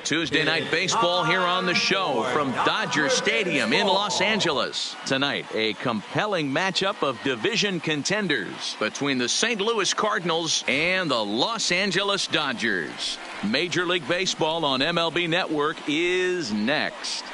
Tuesday night baseball here on the show from Dodger Stadium in Los Angeles. Tonight, a compelling matchup of division contenders between the St. Louis Cardinals and the Los Angeles Dodgers. Major League Baseball on MLB Network is next.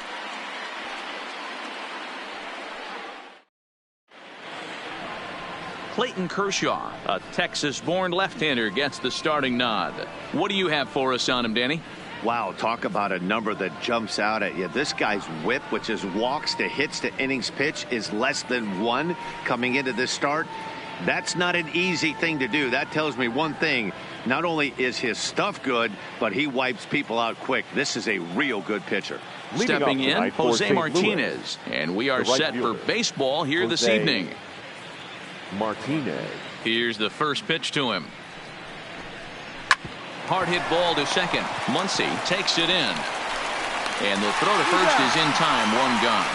Clayton Kershaw, a Texas-born left-hander, gets the starting nod. What do you have for us on him, Danny? Wow, talk about a number that jumps out at you. This guy's whip, which is walks to hits to innings pitch, is less than 1 coming into this start. That's not an easy thing to do. That tells me one thing. Not only is his stuff good, but he wipes people out quick. This is a real good pitcher. Stepping in, Jose Martinez. And we are set for baseball here this evening. Martinez. Here's the first pitch to him. Hard hit ball to second. Muncy takes it in. And the throw to first is in time. 1 gone.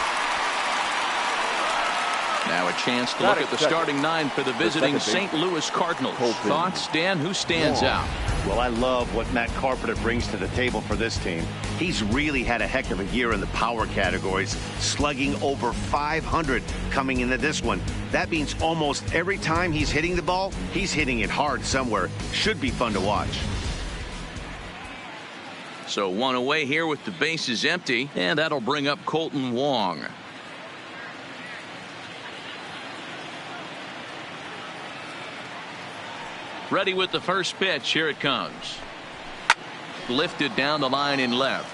Now a chance to look at the starting 9 for the visiting St. Louis Cardinals. Thoughts, Dan? Who stands out? Well, I love what Matt Carpenter brings to the table for this team. He's really had a heck of a year in the power categories, slugging over 500 coming into this one. That means almost every time he's hitting the ball, he's hitting it hard somewhere. Should be fun to watch. So 1 away here with the bases empty, and that'll bring up Colton Wong. Ready with the first pitch. Here it comes. Lifted down the line in left.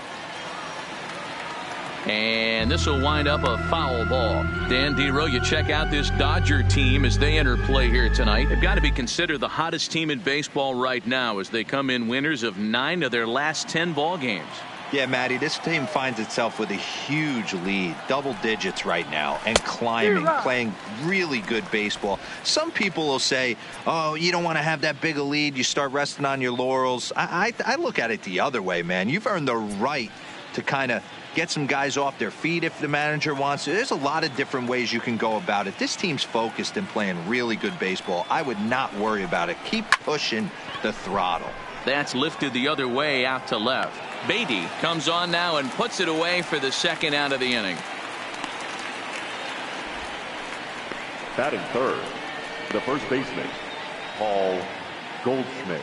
And this will wind up a foul ball. Dan Dero, you check out this Dodger team as they enter play here tonight. They've got to be considered the hottest team in baseball right now as they come in winners of 9 of their last 10 ball games. Yeah, Matty, this team finds itself with a huge lead, double digits right now, and climbing, playing really good baseball. Some people will say, oh, you don't want to have that big a lead. You start resting on your laurels. I look at it the other way, man. You've earned the right to kind of get some guys off their feet if the manager wants to. There's a lot of different ways you can go about it. This team's focused and playing really good baseball. I would not worry about it. Keep pushing the throttle. That's lifted the other way out to left. Beatty comes on now and puts it away for the second out of the inning. Batting third, the first baseman, Paul Goldschmidt.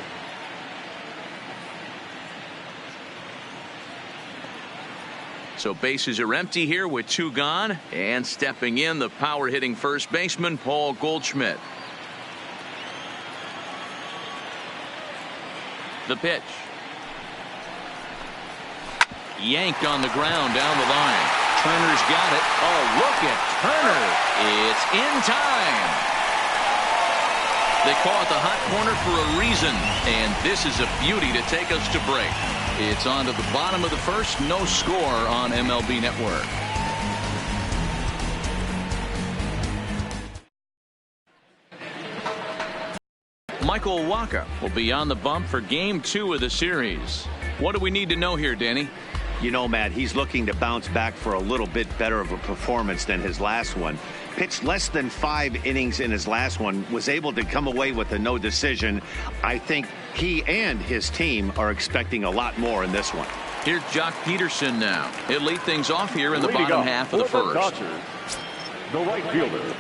So bases are empty here with 2 gone, and stepping in, the power hitting first baseman, Paul Goldschmidt. The pitch. Yanked on the ground down the line. Turner's got it. Oh, look at Turner. It's in time. They call it the hot corner for a reason, and this is a beauty to take us to break. It's on to the bottom of the first. No score on MLB Network. Michael Wacha will be on the bump for Game 2 of the series. What do we need to know here, Danny? You know, Matt, he's looking to bounce back for a little bit better of a performance than his last one. Pitched less than 5 innings in his last one, was able to come away with a no decision. I think he and his team are expecting a lot more in this one. Here's Jock Peterson now. He'll lead things off here in the bottom half of the first. Dodgers, the right fielder,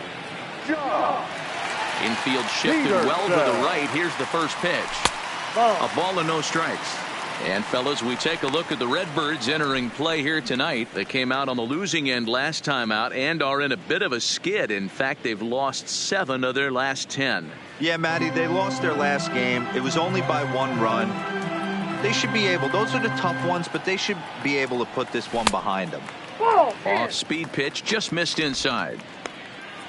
Jock. Infield shifted well to the right. Here's the first pitch. A ball and no strikes. And fellas, we take a look at the Redbirds entering play here tonight. They came out on the losing end last time out and are in a bit of a skid. In fact, they've lost 7 of their last 10. Yeah, Matty, they lost their last game. It was only by 1 run. They should be able, those are the tough ones, but they should be able to put this one behind them. Off speed pitch, just missed inside.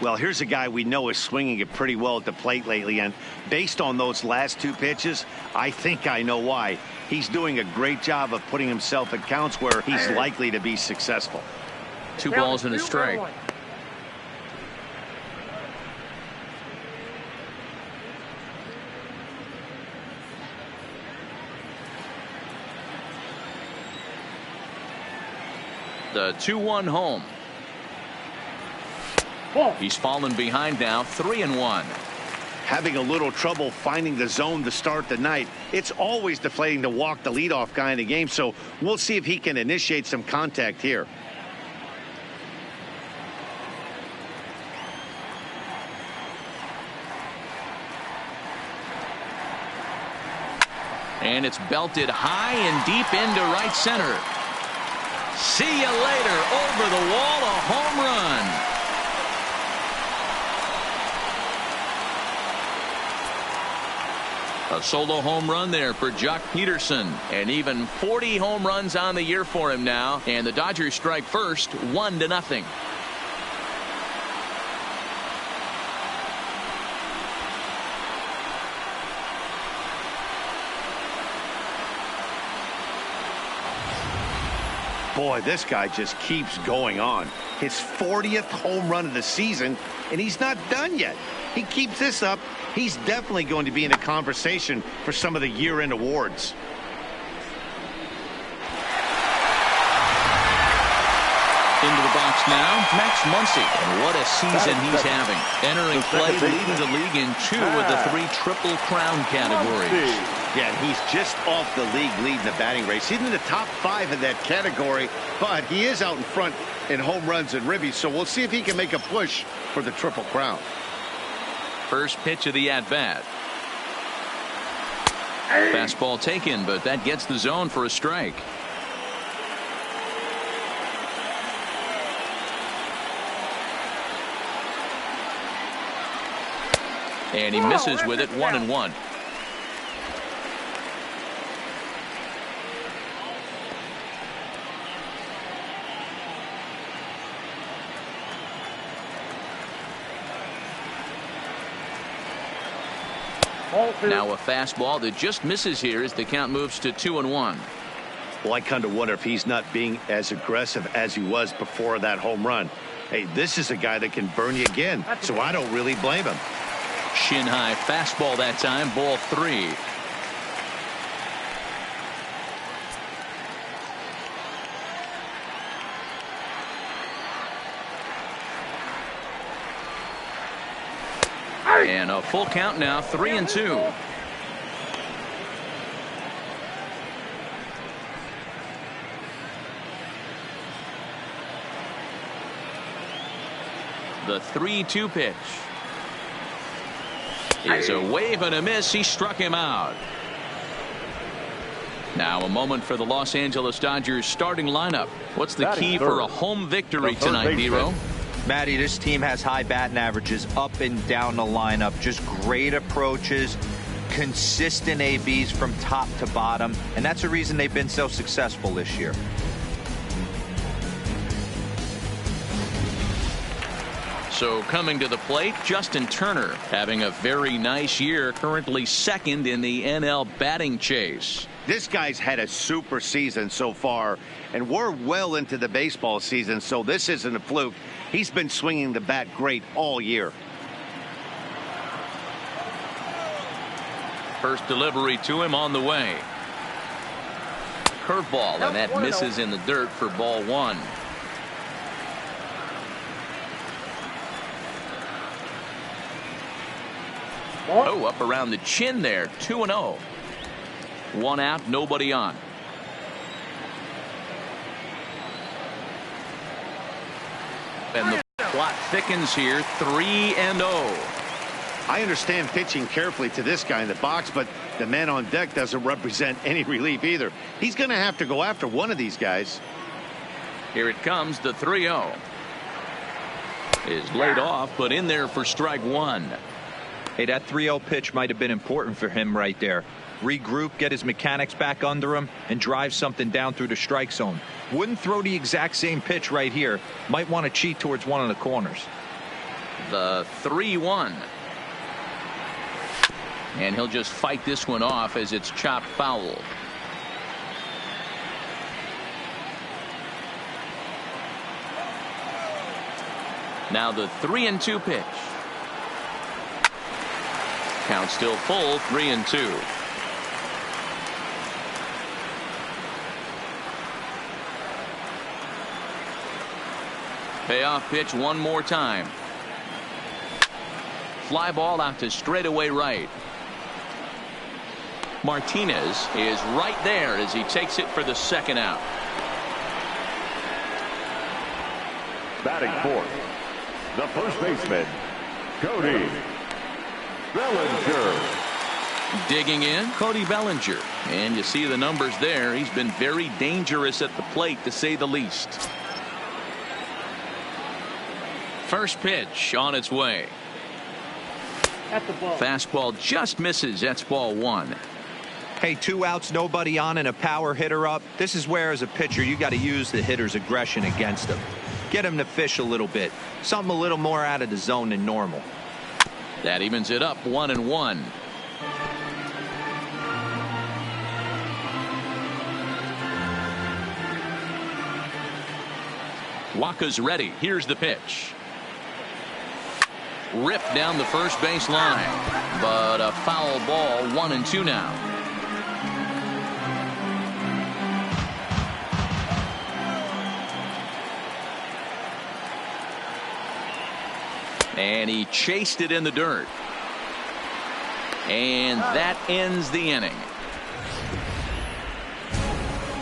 Well, here's a guy we know is swinging it pretty well at the plate lately, and based on those last 2 pitches, I think I know why. He's doing a great job of putting himself at counts where he's likely to be successful. 2 balls and a strike. The 2-1 home. He's fallen behind now, 3-1. having a little trouble finding the zone to start the night. It's always deflating to walk the leadoff guy in the game, so we'll see if he can initiate some contact here. And it's belted high and deep into right center. See you later. Over the wall, a home run. A solo home run there for Jock Peterson. And even 40 home runs on the year for him now. And the Dodgers strike first, 1-0. Boy, this guy just keeps going on. His 40th home run of the season, and he's not done yet. He keeps this up, he's definitely going to be in a conversation for some of the year-end awards. Into the box now, Max Muncy. And what a season he's having. Entering play, leading the league in 2 of the 3 Triple Crown categories. Yeah, and he's just off the league leading the batting race. He's in the top 5 in that category, but he is out in front in home runs and ribbies, so we'll see if he can make a push for the Triple Crown. First pitch of the at-bat. Fastball taken, but that gets the zone for a strike. And he misses with it, 1-1. Now a fastball that just misses here as the count moves to 2-1. Well, I kind of wonder if he's not being as aggressive as he was before that home run. Hey, this is a guy that can burn you again, so I don't really blame him. Shin high fastball that time, ball 3. And a full count now, 3-2. The 3-2 pitch is a wave and a miss. He struck him out. Now a moment for the Los Angeles Dodgers starting lineup. What's the key for a home victory tonight, Nero? Matty, this team has high batting averages up and down the lineup. Just great approaches, consistent ABs from top to bottom, and that's the reason they've been so successful this year. So coming to the plate, Justin Turner having a very nice year, currently second in the NL batting chase. This guy's had a super season so far, and we're well into the baseball season, so this isn't a fluke. He's been swinging the bat great all year. First delivery to him on the way. Curveball, and that misses in the dirt for ball 1. Oh, up around the chin there, 2-0. 1 out, nobody on. And the plot thickens here, 3-0. I understand pitching carefully to this guy in the box, but the man on deck doesn't represent any relief either. He's going to have to go after one of these guys. Here it comes, the 3-0. Is laid off, but in there for strike 1. Hey, that 3-0 pitch might have been important for him right there. Regroup, get his mechanics back under him, and drive something down through the strike zone. Wouldn't throw the exact same pitch right here. Might want to cheat towards one of the corners. The 3-1. And he'll just fight this one off as it's chopped foul. Now the 3-2 pitch. Count still full, 3-2. Payoff pitch one more time. fly ball out to straightaway right. Martinez is right there as he takes it for the second out. Batting fourth, the first baseman, Cody Bellinger. Digging in, Cody Bellinger. And you see the numbers there. He's been very dangerous at the plate, to say the least. First pitch on its way. At the ball. Fastball just misses. That's ball one. Hey, 2 outs, nobody on, and a power hitter up. This is where, as a pitcher, you got to use the hitter's aggression against him. Get him to fish a little bit. Something a little more out of the zone than normal. That evens it up 1-1. Waka's ready. Here's the pitch. Ripped down the first base line, but a foul ball. 1-2 now. And he chased it in the dirt. And that ends the inning.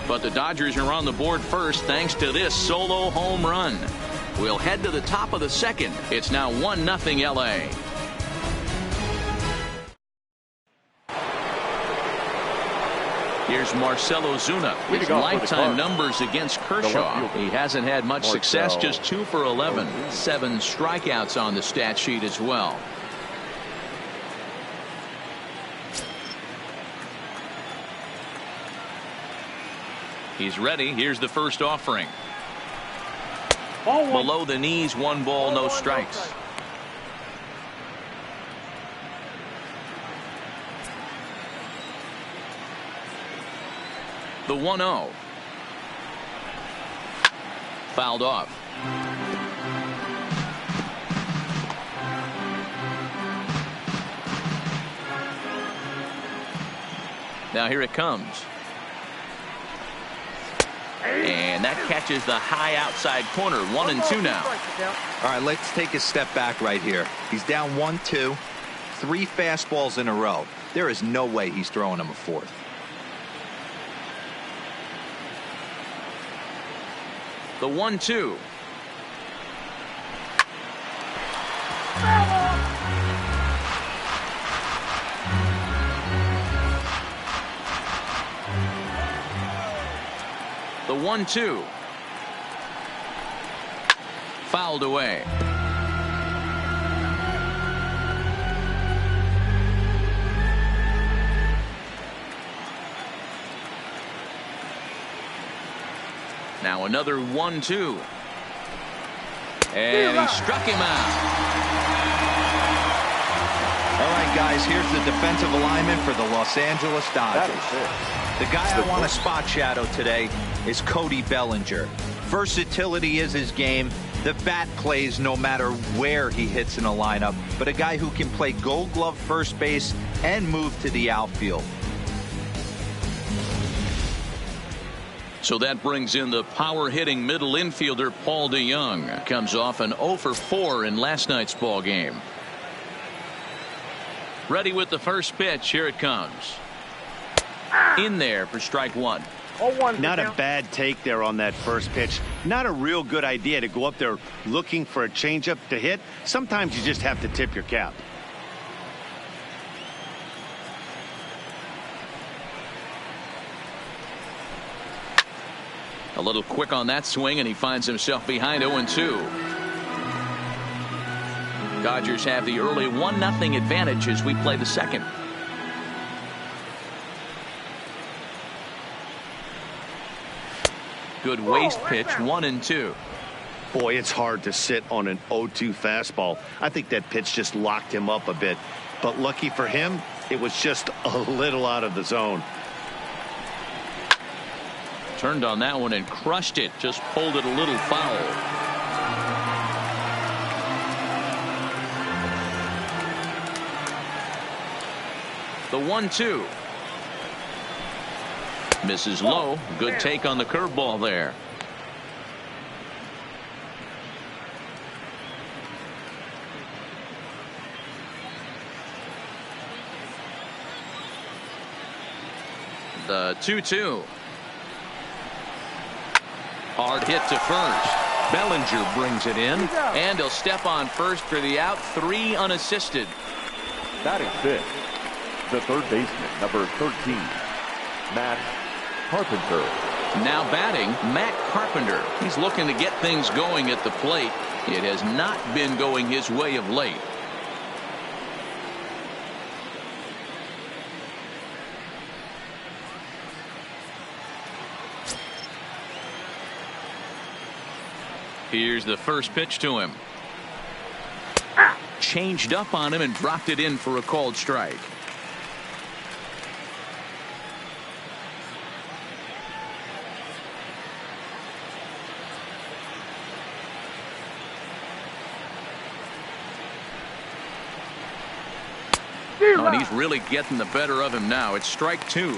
But the Dodgers are on the board first thanks to this solo home run. We'll head to the top of the second. It's now 1-0 LA. Here's Marcell Ozuna. His lifetime numbers against Kershaw. He hasn't had much success, just 2 for 11. 7 strikeouts on the stat sheet as well. He's ready. Here's the first offering. Below the knees, 1 ball, no strikes. The 1-0. Fouled off. Now here it comes. And that catches the high outside corner. 1-2 now. All right, let's take a step back right here. He's down 1-2. 3 fastballs in a row. There is no way he's throwing him a fourth. The 1-2. The 1-2. Fouled away. Now another 1-2. And he struck him out. All right, guys, here's the defensive alignment for the Los Angeles Dodgers. The guy I want to spot shadow today is Cody Bellinger. Versatility is his game. The bat plays no matter where he hits in a lineup, but a guy who can play Gold Glove first base and move to the outfield. So that brings in the power-hitting middle infielder Paul DeJong. Comes off an 0 for 4 in last night's ball game. Ready with the first pitch. Here it comes. In there for strike 1. Not a bad take there on that first pitch. Not a real good idea to go up there looking for a changeup to hit. Sometimes you just have to tip your cap. A little quick on that swing, and he finds himself behind 0-2. Dodgers have the early 1-0 advantage as we play the second. Good waist pitch. 1-2. Boy, it's hard to sit on an 0-2 fastball. I think that pitch just locked him up a bit. But lucky for him, it was just a little out of the zone. Turned on that one and crushed it. Just pulled it a little foul. The 1-2. Misses low. Good take on the curveball there. The 2-2. Hard hit to first. Bellinger brings it in, and he'll step on first for the out. 3 unassisted. Batting fifth, the third baseman, number 13, Matt Carpenter. Now batting, Matt Carpenter. He's looking to get things going at the plate. It has not been going his way of late. Here's the first pitch to him. Changed up on him and dropped it in for a called strike. Oh, and he's really getting the better of him now. It's strike 2.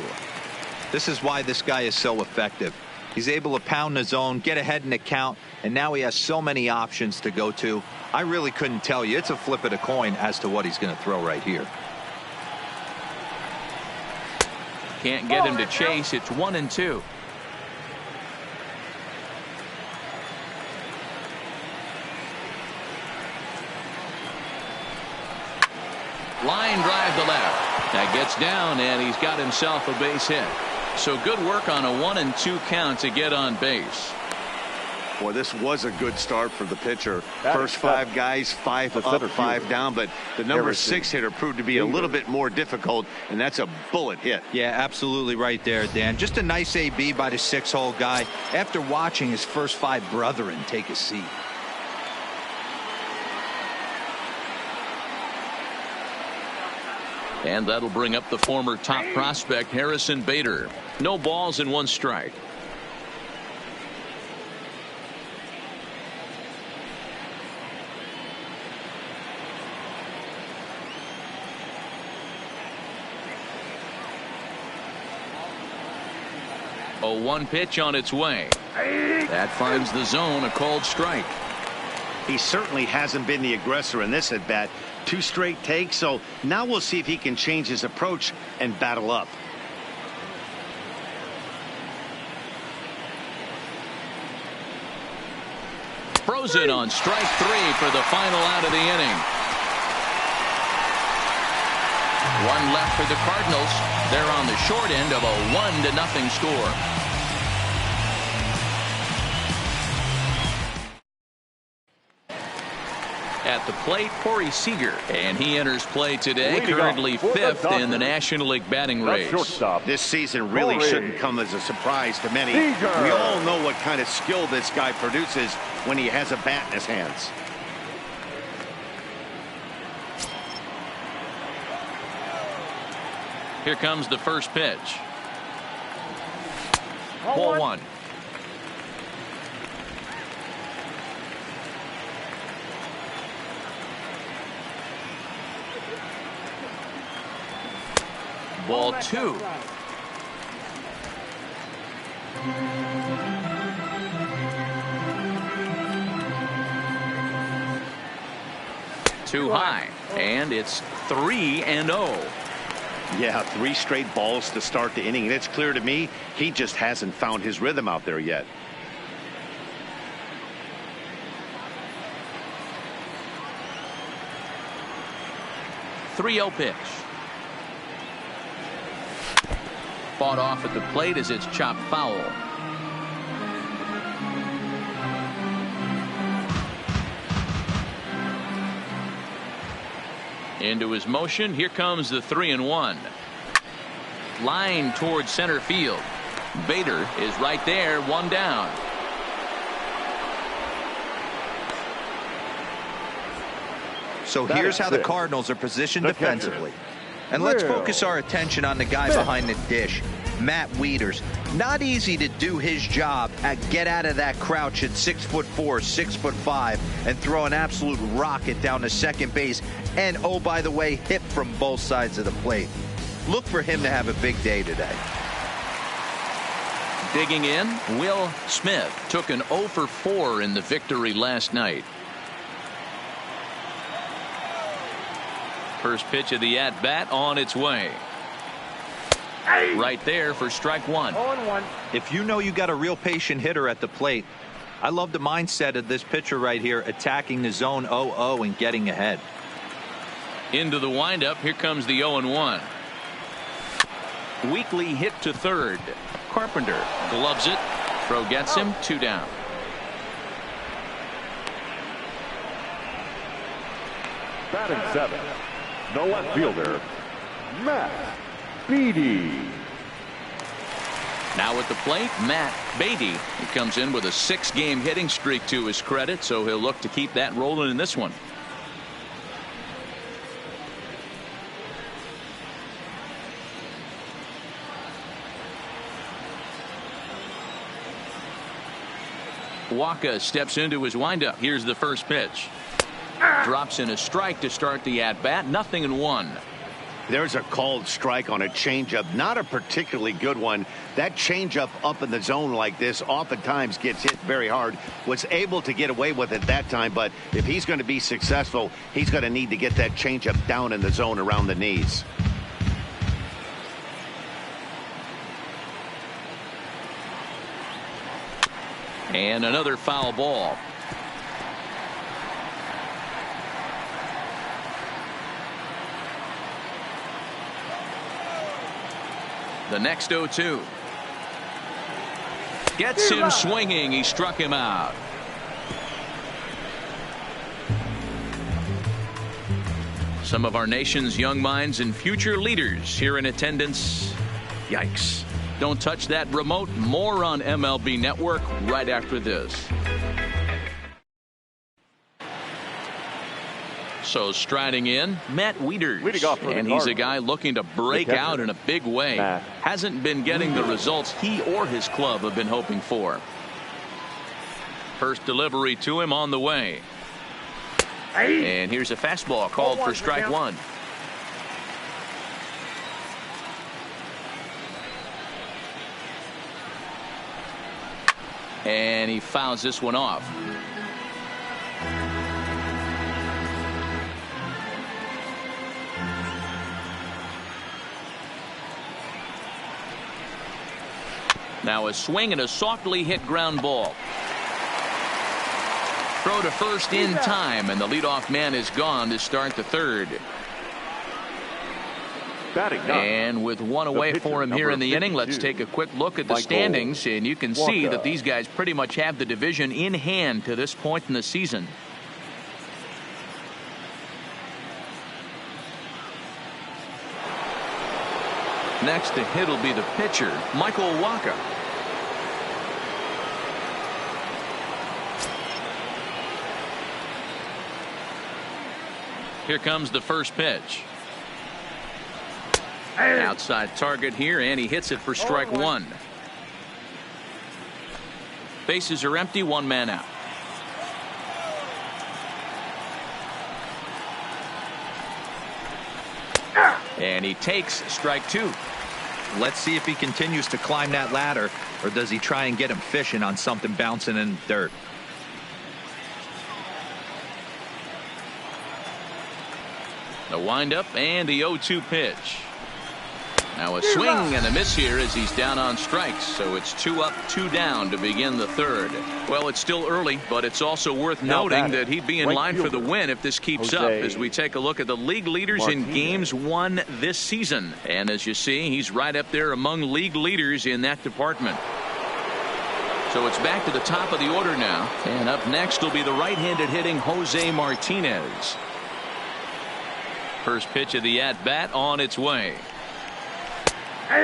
This is why this guy is so effective. He's able to pound the zone, get ahead in the count, and now he has so many options to go to. I really couldn't tell you. It's a flip of the coin as to what he's going to throw right here. Can't get him to chase. It's 1-2. Line drive to left. That gets down, and he's got himself a base hit. So good work on a 1-2 count to get on base. Boy, this was a good start for the pitcher. First 5 guys, 5 up, 5 down, but the number 6 hitter proved to be a little bit more difficult, and that's a bullet hit. Yeah, absolutely right there, Dan. Just a nice AB by the 6-hole guy after watching his first 5 brethren take a seat. And that'll bring up the former top prospect, Harrison Bader. No balls and 1 strike. A 1 pitch on its way. That finds the zone, a called strike. He certainly hasn't been the aggressor in this at bat. 2 straight takes, so now we'll see if he can change his approach and battle up. Frozen on strike 3 for the final out of the inning. 1 left for the Cardinals. They're on the short end of a 1-0 score. At the plate, Corey Seager, and he enters play today, currently 5th in the National League batting race. This season really shouldn't come as a surprise to many. We all know what kind of skill this guy produces when he has a bat in his hands. Here comes the first pitch. Ball 1. Ball 2. Too high, and it's 3-0. Yeah, 3 straight balls to start the inning, and it's clear to me he just hasn't found his rhythm out there yet. .30 pitch. Fought off at the plate as it's chopped foul. Into his motion. Here comes the 3-1. Line towards center field. Bader is right there, 1 down. So here's how the Cardinals are positioned defensively. And let's focus our attention on the guy behind the dish, Matt Wieters. Not easy to do his job at get out of that crouch at 6'4", 6'5", and throw an absolute rocket down to second base. And, oh, by the way, hit from both sides of the plate. Look for him to have a big day today. Digging in, Will Smith took an 0 for 4 in the victory last night. First pitch of the at-bat on its way. Right there for strike one. 0-1. If you know you got a real patient hitter at the plate, I love the mindset of this pitcher right here, attacking the zone 0-0 and getting ahead. Into the windup. Here comes the 0-1. Weakly hit to third. Carpenter gloves it. Throw gets him. 2 down. Batting 7, the left fielder, Matt Beatty. Now at the plate, Matt Beatty. He comes in with a 6-game hitting streak to his credit, so he'll look to keep that rolling in this one. Waka steps into his windup. Here's the first pitch. Drops in a strike to start the at-bat. 0-1. There's a called strike on a changeup, not a particularly good one. That changeup up in the zone like this oftentimes gets hit very hard. Was able to get away with it that time, but if he's going to be successful, he's going to need to get that changeup down in the zone around the knees. And another foul ball. The next 0-2. Gets him swinging. He struck him out. Some of our nation's young minds and future leaders here in attendance. Yikes. Don't touch that remote. More on MLB Network right after this. So striding in, Matt Wieters, and he's a guy looking to break out in a big way. Hasn't been getting the results he or his club have been hoping for. First delivery to him on the way. And here's a fastball called for strike one. And he fouls this one off. Now a swing and a softly hit ground ball. Throw to first in time, and the leadoff man is gone to start the third. And with one away for him here in the inning, let's take a quick look at the standings, and you can see that these guys pretty much have the division in hand to this point in the season. Next to hit will be the pitcher, Michael Waka. Here comes the first pitch. Outside target here, and he hits it for strike one. Bases are empty, 1 man out. And he takes strike two. Let's see if he continues to climb that ladder, or does he try and get him fishing on something bouncing in the dirt. The windup and the 0-2 pitch. Now a swing and a miss here as he's down on strikes. So it's 2 up, 2 down to begin the third. Well, it's still early, but it's also worth noting that he'd be in line for the win if this keeps up, as we take a look at the league leaders in games won this season. And as you see, he's right up there among league leaders in that department. So it's back to the top of the order now. And up next will be the right-handed hitting Jose Martinez. First pitch of the at-bat on its way.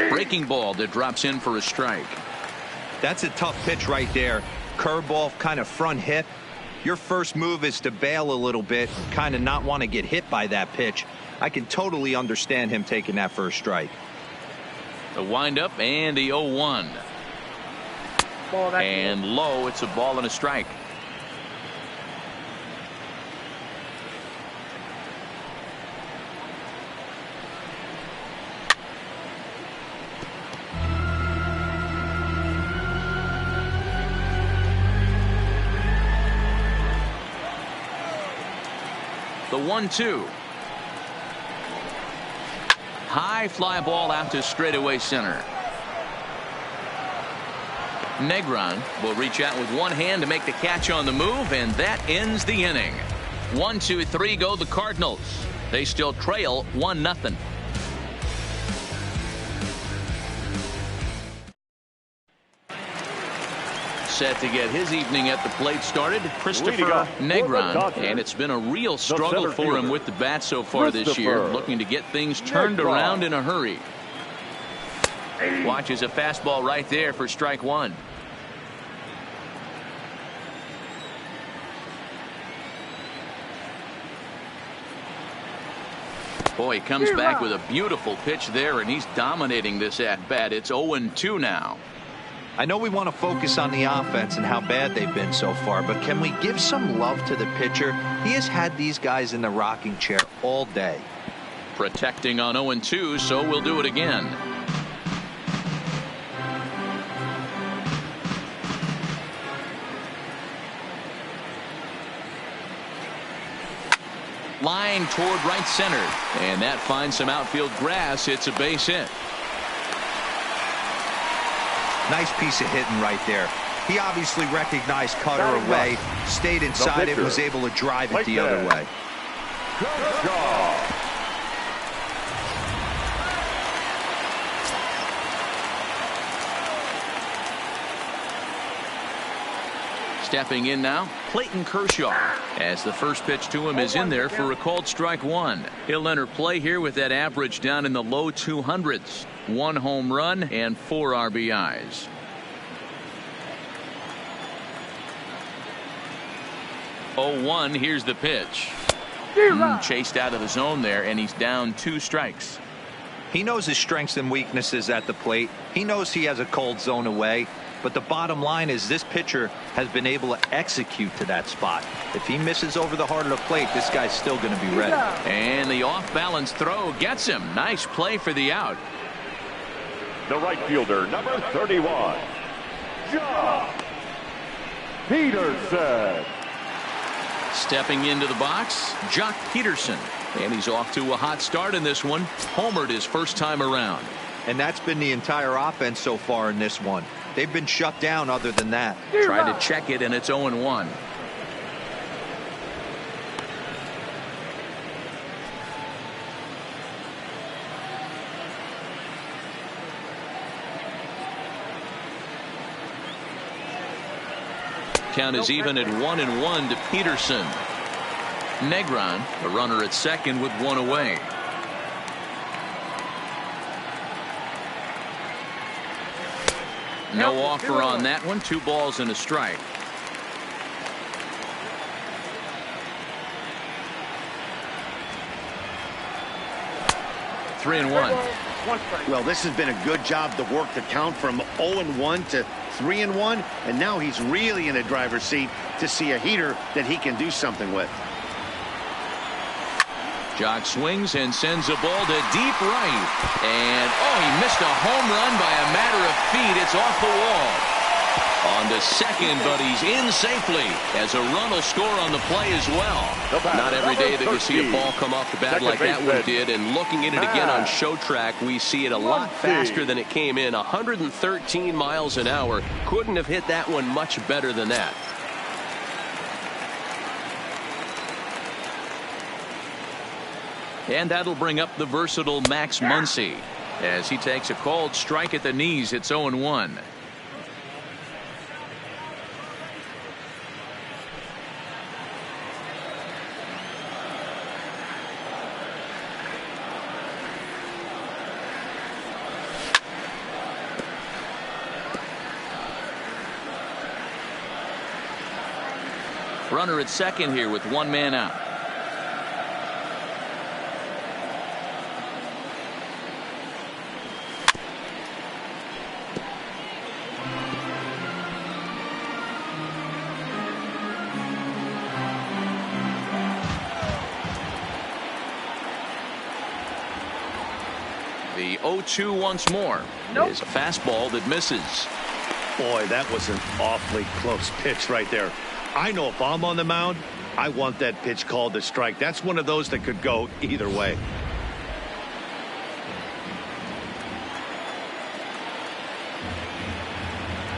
Breaking ball that drops in for a strike. That's a tough pitch right there. Curveball, kind of front hip. Your first move is to bail a little bit, kind of not want to get hit by that pitch. I can totally understand him taking that first strike. The windup and the 0-1. And low, it's a ball and a strike. The 1-2. high fly ball out to straightaway center. Negron will reach out with one hand to make the catch on the move, and that ends the inning. 1-2-3 go the Cardinals. They still trail 1-0. Set to get his evening at the plate started, Christopher Negron, and it's been a real struggle for him with the bat so far this year, looking to get things turned around in a hurry. Watches a fastball right there for strike one. Boy, he comes back with a beautiful pitch there, and he's dominating this at-bat. It's 0-2 now. I know we want to focus on the offense and how bad they've been so far, but can we give some love to the pitcher? He has had these guys in the rocking chair all day. Protecting on 0-2, so we'll do it again. Line toward right center, and that finds some outfield grass. It's a base hit. Nice piece of hitting right there. He obviously recognized Cutter away, stayed inside it, was able to drive it the other way. Stepping in now, Clayton Kershaw, as the first pitch to him is in there for a called strike one. He'll enter play here with that average down in the low 200s. 1 home run and 4 RBIs. Oh, 1, here's the pitch. Chased out of the zone there, and he's down 2 strikes. He knows his strengths and weaknesses at the plate. He knows he has a cold zone away. But the bottom line is this pitcher has been able to execute to that spot. If he misses over the heart of the plate, this guy's still going to be ready. And the off-balance throw gets him. Nice play for the out. The right fielder, number 31, Josh Peterson. Stepping into the box, Jock Peterson. And he's off to a hot start in this one. Homered his first time around. And that's been the entire offense so far in this one. They've been shut down other than that. Try to check it, and it's 0-1. Count is even at 1-1 to Peterson. Negron, the runner at second with 1 away. No offer on that one. 2 balls and a strike. Three and one. Well, this has been a good job to work the count from 0-1 to 3-1, and now he's really in a driver's seat to see a heater that he can do something with. Jock swings and sends a ball to deep right. And, oh, he missed a home run by a matter of feet. It's off the wall. On to second, but he's in safely as a run will score on the play as well. Not every day that you see a ball come off the bat like that one did. And looking at it again on show track, we see it a lot faster than it came in. 113 miles an hour. Couldn't have hit that one much better than that. And that'll bring up the versatile Max Muncy as he takes a called strike at the knees. It's 0-1. Runner at second here with 1 man out. The 0-2 once more. Is a fastball that misses. Boy, that was an awfully close pitch right there. I know if I'm on the mound, I want that pitch called a strike. That's one of those that could go either way.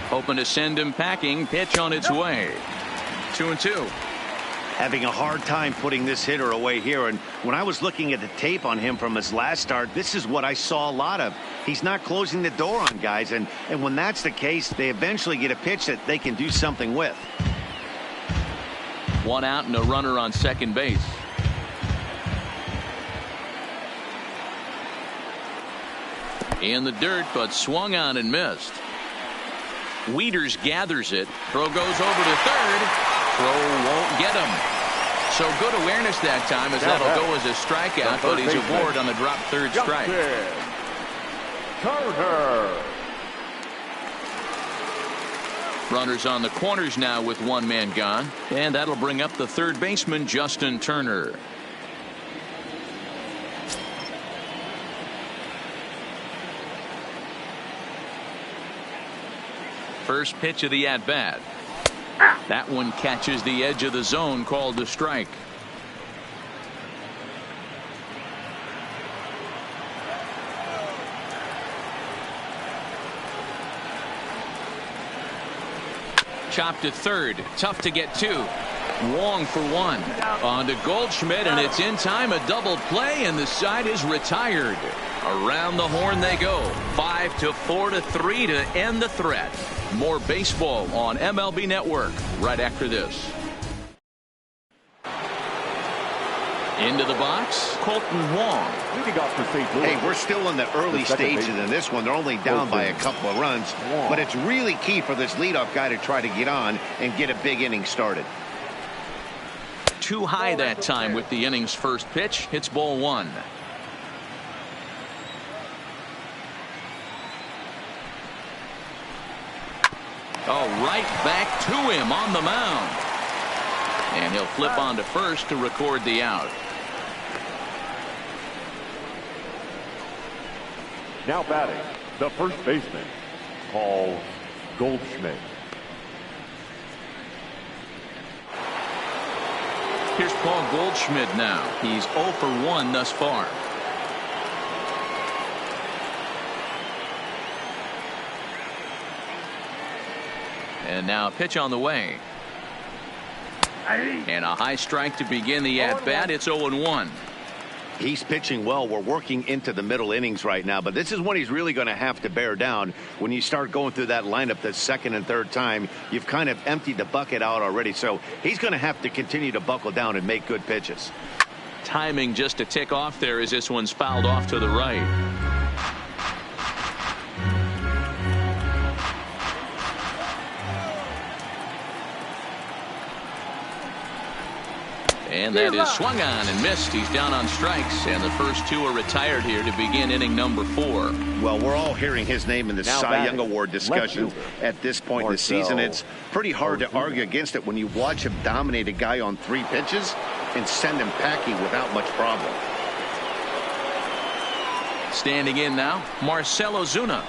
Hoping to send him packing. Pitch on its way. 2-2. Having a hard time putting this hitter away here. And when I was looking at the tape on him from his last start, this is what I saw a lot of. He's not closing the door on guys. And when that's the case, they eventually get a pitch that they can do something with. 1 out and a runner on second base. In the dirt, but swung on and missed. Wieters gathers it. Throw goes over to third. Throw won't get him. So good awareness that time, as that'll go as a strikeout, but he's aboard on the drop third strike. Turner. Runners on the corners now with 1 man gone, and that'll bring up the third baseman, Justin Turner. First pitch of the at-bat. That one catches the edge of the zone, called a strike. Chopped to third. Tough to get to. Wong for 1. On to Goldschmidt, and it's in time. A double play, and the side is retired. Around the horn they go. 5-4-3 to end the threat. More baseball on MLB Network right after this. Into the box, Colton Wong. Hey, we're still in the early stages in this one. They're only down by a couple of runs, but it's really key for this leadoff guy to try to get on and get a big inning started. Too high that time with the inning's first pitch. It's ball 1. Oh, right back to him on the mound. And he'll flip on to first to record the out. Now batting, the first baseman, Paul Goldschmidt. Here's Paul Goldschmidt now. He's 0 for 1 thus far. And now a pitch on the way. And a high strike to begin the at-bat. It's 0-1. He's pitching well. We're working into the middle innings right now, but this is when he's really going to have to bear down. When you start going through that lineup the second and third time, you've kind of emptied the bucket out already. So he's going to have to continue to buckle down and make good pitches. Timing just a tick off there as this one's fouled off to the right. And that is swung on and missed. He's down on strikes, and the first 2 are retired here to begin inning number 4. Well, we're all hearing his name in the Cy Young Award discussion at this point in the season. It's pretty hard to argue against it when you watch him dominate a guy on 3 pitches and send him packing without much problem. Standing in now, Marcell Ozuna.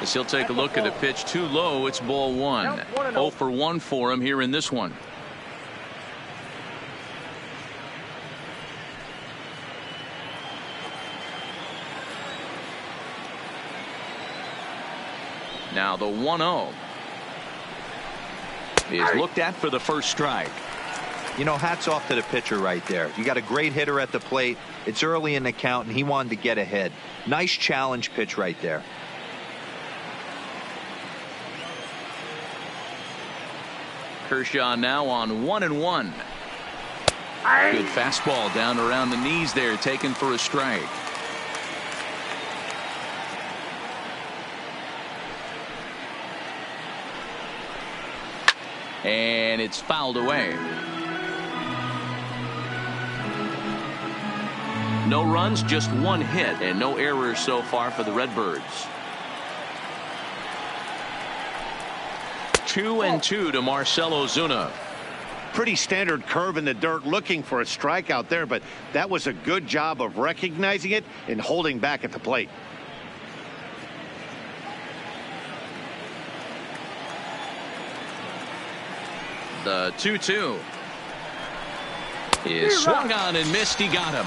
As he'll take a look at a pitch too low, it's ball 1. 0 for 1 for him here in this one. Now the 1-0 is looked at for the first strike. You know, hats off to the pitcher right there. You got a great hitter at the plate. It's early in the count, and he wanted to get ahead. Nice challenge pitch right there. Kershaw now on 1-1. Good fastball down around the knees there, taken for a strike. And it's fouled away. No runs, just 1 hit, and no errors so far for the Redbirds. 2-2 to Marcell Ozuna. Pretty standard curve in the dirt, looking for a strikeout there, but that was a good job of recognizing it and holding back at the plate. The 2-2 is swung on and missed. He got him.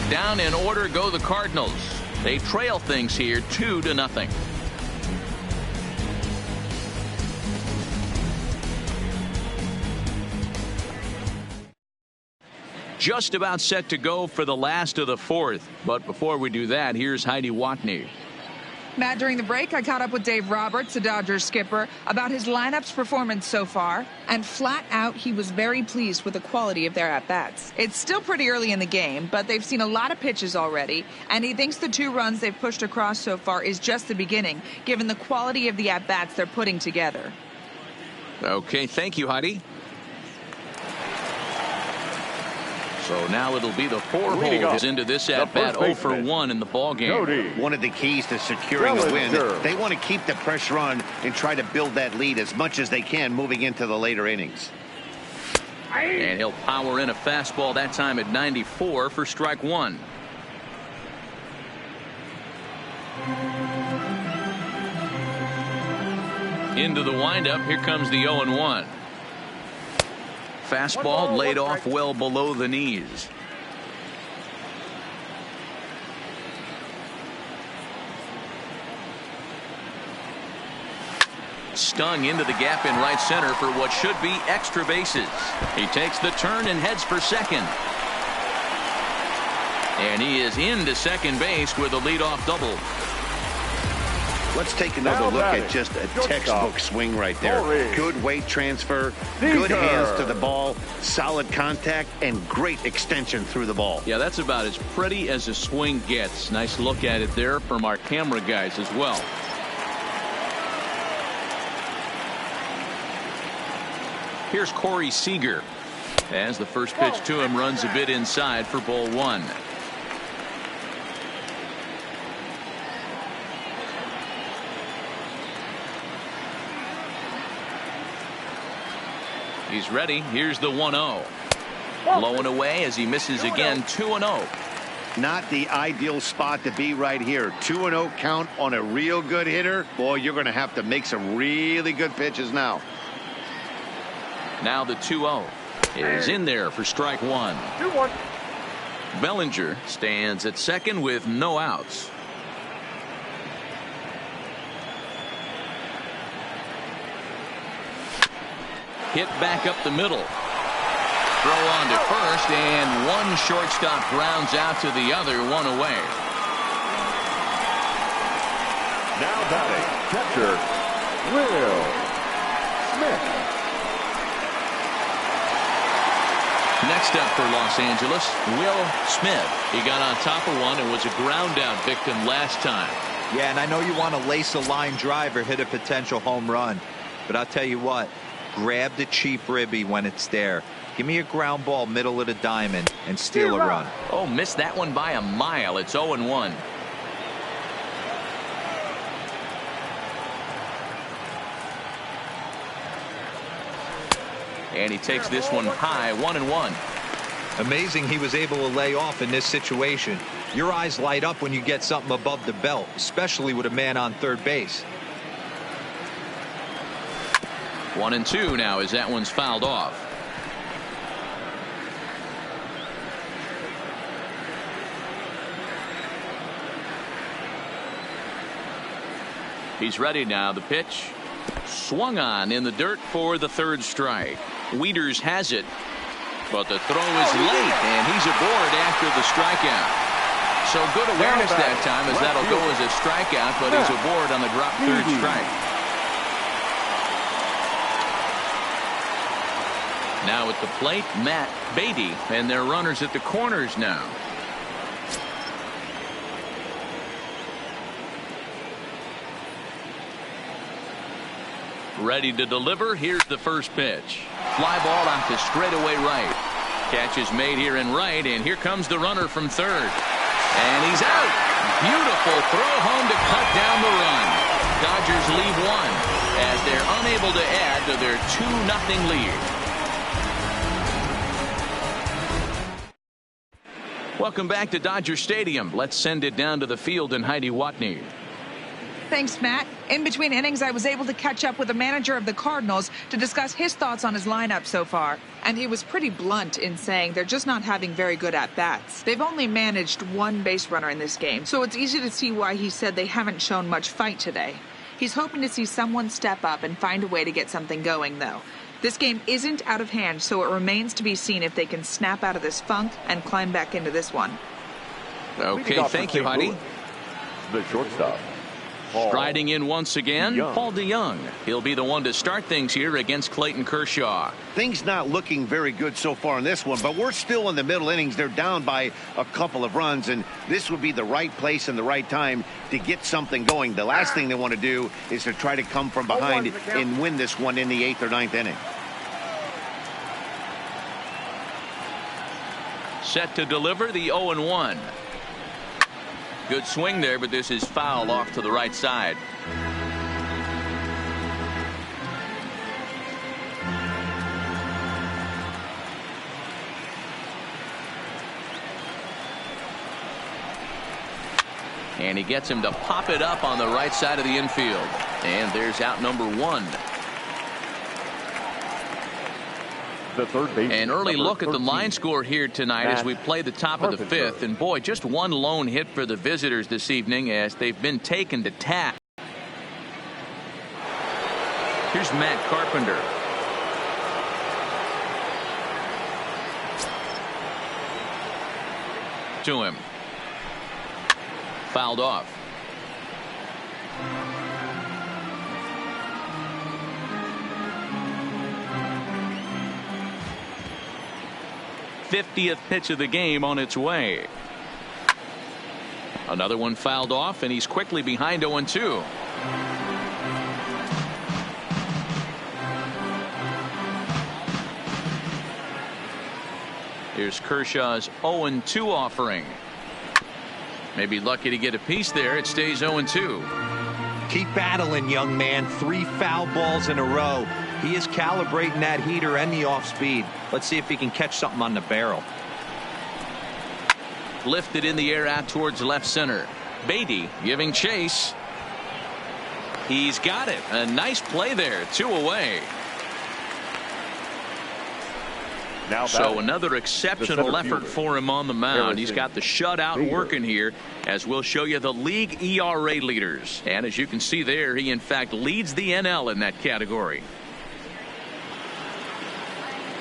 Down in order go the Cardinals. They trail things here 2-0. Just about set to go for the last of the fourth. But before we do that, here's Heidi Watney. Matt, during the break, I caught up with Dave Roberts, the Dodgers skipper, about his lineup's performance so far. And flat out, he was very pleased with the quality of their at-bats. It's still pretty early in the game, but they've seen a lot of pitches already. And he thinks the 2 runs they've pushed across so far is just the beginning, given the quality of the at-bats they're putting together. Okay, thank you, Heidi. So now it'll be the 4 holes into this at-bat. 0 for 1 in the ballgame. One of the keys to securing a win, they want to keep the pressure on and try to build that lead as much as they can moving into the later innings. And he'll power in a fastball that time at 94 for strike 1. Into the windup. Here comes the 0-1. Fastball laid off well below the knees. Stung into the gap in right center for what should be extra bases. He takes the turn and heads for second. And he is into second base with a leadoff double. Let's take another look at just a textbook swing right there. Good weight transfer, good hands to the ball, solid contact, and great extension through the ball. Yeah, that's about as pretty as a swing gets. Nice look at it there from our camera guys as well. Here's Corey Seager as the first pitch to him runs a bit inside for ball 1. He's ready. Here's the 1-0. Low and away as he misses again. 2-0. Not the ideal spot to be right here. 2-0 count on a real good hitter. Boy, you're going to have to make some really good pitches now. Now the 2-0 is in there for strike 1. 2-1. Bellinger stands at second with no outs. Hit back up the middle. Throw on to first, and one shortstop grounds out to the other, 1 away. Now batting, catcher, Will Smith. Next up for Los Angeles, Will Smith. He got on top of one and was a ground out victim last time. Yeah, and I know you want to lace a line drive or hit a potential home run, but I'll tell you what, grab the cheap ribby when it's there. Give me a ground ball middle of the diamond and steal a run. Oh, missed that one by a mile. It's 0-1. And he takes this one high, 1-1. Amazing he was able to lay off in this situation. Your eyes light up when you get something above the belt, especially with a man on third base. 1-2 now as that one's fouled off. He's ready now. The pitch swung on in the dirt for the third strike. Wieters has it, but the throw is late, and he's aboard after the strikeout. So good awareness that time, as that'll go as a strikeout, but he's aboard on the drop third strike. Now at the plate, Matt Beatty, and their runners at the corners now. Ready to deliver. Here's the first pitch. Fly ball out to straightaway right. Catch is made here in right, and here comes the runner from third. And he's out. Beautiful throw home to cut down the run. Dodgers leave one as they're unable to add to their 2-0 lead. Welcome back to Dodger Stadium. Let's send it down to the field and Heidi Watney. Thanks, Matt. In between innings, I was able to catch up with the manager of the Cardinals to discuss his thoughts on his lineup so far. And he was pretty blunt in saying they're just not having very good at-bats. They've only managed one base runner in this game, so it's easy to see why he said they haven't shown much fight today. He's hoping to see someone step up and find a way to get something going, though. This game isn't out of hand, so it remains to be seen if they can snap out of this funk and climb back into this one. Okay, thank you, Heidi. The shortstop. Striding in once again, Paul DeYoung. He'll be the one to start things here against Clayton Kershaw. Things not looking very good so far in this one, but we're still in the middle innings. They're down by a couple of runs, and this would be the right place and the right time to get something going. The last thing they want to do is to try to come from behind and win this one in the 8th or 9th inning. Set to deliver the 0-1. Good swing there, but this is foul off to the right side. And he gets him to pop it up on the right side of the infield. And there's out number 1. An early look at the line score here tonight as we play the top of the 5th. And boy, just one lone hit for the visitors this evening as they've been taken to task. Here's Matt Carpenter. To him. Fouled off. '50th pitch of the game on its way. Another one fouled off, and he's quickly behind 0-2. Here's Kershaw's 0-2 offering. Maybe lucky to get a piece there. It stays 0-2. Keep battling, young man. 3 foul balls in a row. He is calibrating that heater and the off speed. Let's see if he can catch something on the barrel. Lifted in the air out towards left center. Beatty giving chase. He's got it. A nice play there. 2 away. So another exceptional effort for him on the mound. He's got the shutout working here, as we'll show you the league ERA leaders. And as you can see there, he in fact leads the NL in that category.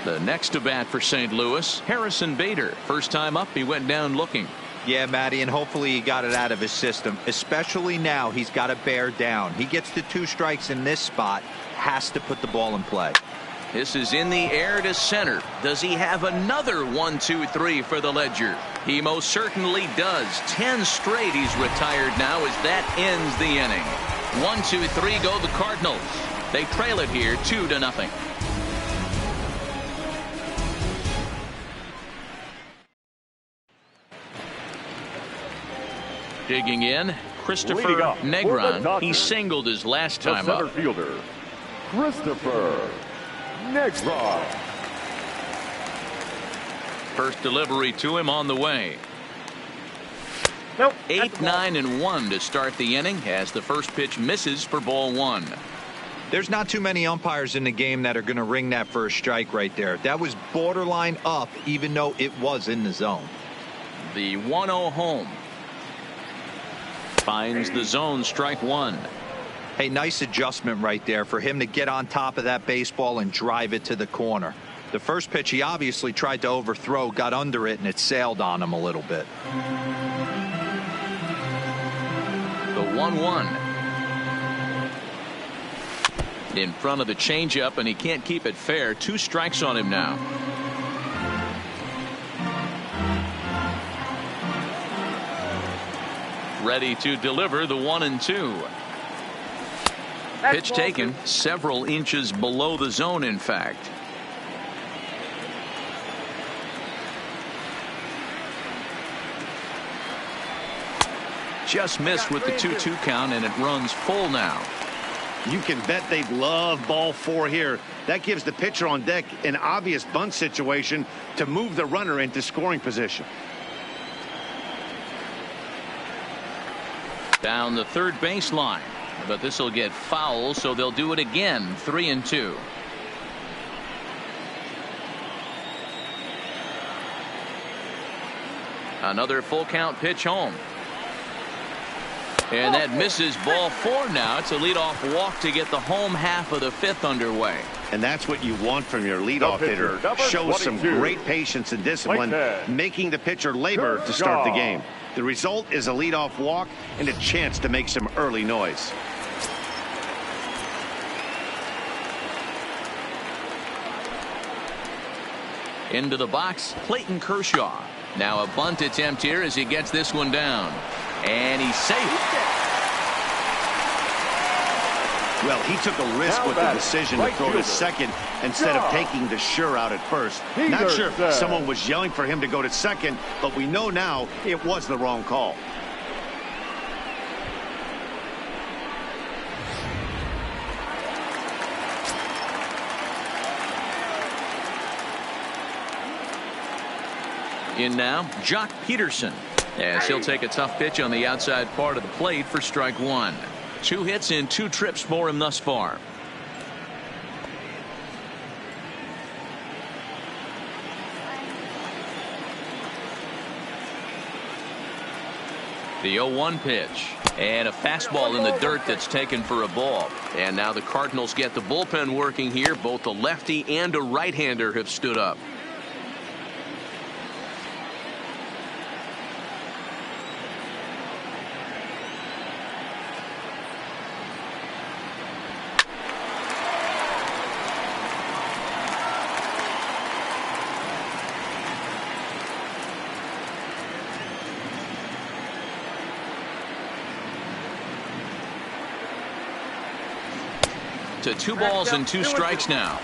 The next to bat for St. Louis, Harrison Bader. First time up, he went down looking. Yeah, Matty, and hopefully he got it out of his system. Especially now, he's got to bear down. He gets the 2 strikes in this spot, has to put the ball in play. This is in the air to center. Does he have another 1-2-3 for the ledger? He most certainly does. 10 straight he's retired now as that ends the inning. 1-2-3 go the Cardinals. They trail it here 2-0. Digging in, Christopher Negron. He singled his last time up. Center fielder, Christopher Negron. First delivery to him on the way. 8, 9, and 1 to start the inning as the first pitch misses for ball 1. There's not too many umpires in the game that are going to ring that for a strike right there. That was borderline up, even though it was in the zone. The 1-0 home. Finds the zone, strike 1. Hey, nice adjustment right there for him to get on top of that baseball and drive it to the corner. The first pitch he obviously tried to overthrow, got under it, and it sailed on him a little bit. The 1-1. In front of the changeup, and he can't keep it fair. 2 strikes on him now. Ready to deliver the 1-2. Pitch taken several inches below the zone, in fact. Just missed with the 2-2 count, and it runs full now. You can bet they'd love ball 4 here. That gives the pitcher on deck an obvious bunt situation to move the runner into scoring position. Down the third baseline. but this will get foul, so they'll do it again. 3-2. Another full count pitch home. And that misses. Ball 4 now. It's a leadoff walk to get the home half of the 5th underway. And that's what you want from your leadoff hitter. Shows some great patience and discipline, making the pitcher labor to start the game. The result is a leadoff walk and a chance to make some early noise. Into the box, Clayton Kershaw. Now a bunt attempt here as he gets this one down. And he's safe. Well, he took a risk with the decision to throw to second instead of taking the sure out at first. Not sure if someone was yelling for him to go to second, but we know now it was the wrong call. In now, Jock Peterson, as he'll take a tough pitch on the outside part of the plate for strike 1. 2 hits in 2 trips for him thus far. The 0-1 pitch. And a fastball in the dirt that's taken for a ball. And now the Cardinals get the bullpen working here. Both a lefty and a right-hander have stood up. To 2 balls and 2 strikes now.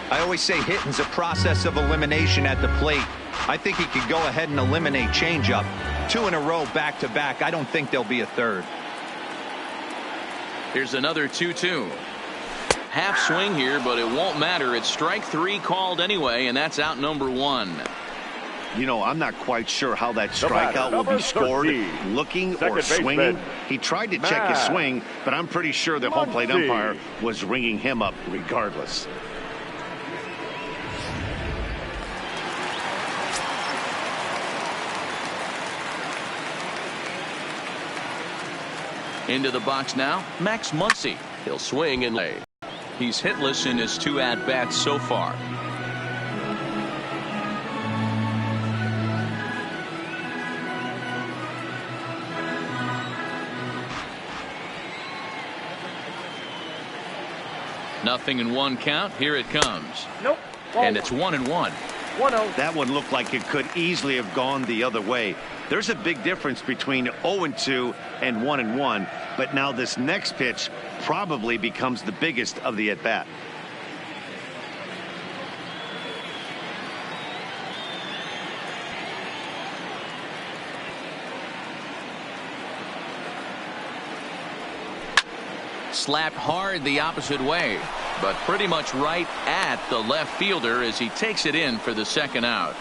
I always say hitting's a process of elimination at the plate. I think he could go ahead and eliminate changeup. 2 in a row back to back. I don't think there'll be a third. Here's another 2-2. Half swing here, but it won't matter. It's strike 3 called anyway, and that's out number 1. You know, I'm not quite sure how that strikeout will be scored. Looking or swinging. He tried to check his swing, but I'm pretty sure the home plate umpire was ringing him up regardless. Into the box now, Max Muncy. He'll swing and lay. He's hitless in his 2 at-bats so far. Nothing in 1 count. Here it comes. Nope. And it's 1-1. 1-0. That one looked like it could easily have gone the other way. There's a big difference between 0-2 and 1-1, but now this next pitch probably becomes the biggest of the at-bat. Slapped hard the opposite way, but pretty much right at the left fielder as he takes it in for the 2nd out.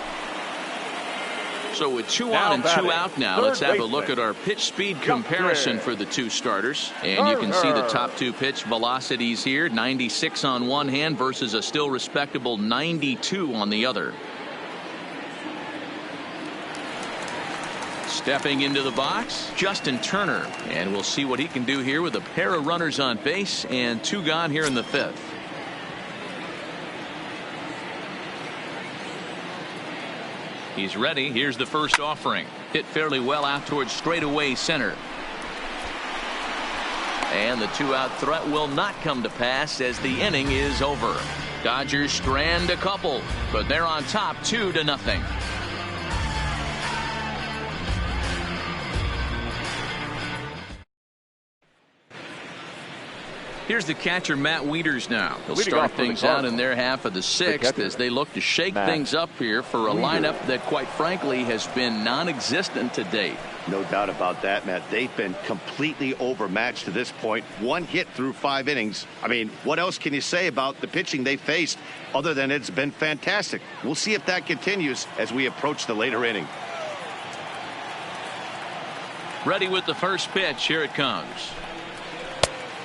So with 2 on and 2 out now, let's have a look at our pitch speed comparison for the 2 starters. And you can see the top 2 pitch velocities here. 96 on one hand versus a still respectable 92 on the other. Stepping into the box, Justin Turner. And we'll see what he can do here with a pair of runners on base and 2 gone here in the 5th. He's ready. Here's the first offering. Hit fairly well out towards straightaway center. And the 2-out threat will not come to pass as the inning is over. Dodgers strand a couple, but they're on top 2-0. Here's the catcher, Matt Wieters now. He'll Leading start off for the things out in Cardinals, their half of the sixth as they look to shake things up here for a lineup that, quite frankly, has been non-existent to date. No doubt about that, Matt. They've been completely overmatched to this point. One hit through 5 innings. I mean, what else can you say about the pitching they faced other than it's been fantastic? We'll see if that continues as we approach the later inning. Ready with the first pitch. Here it comes.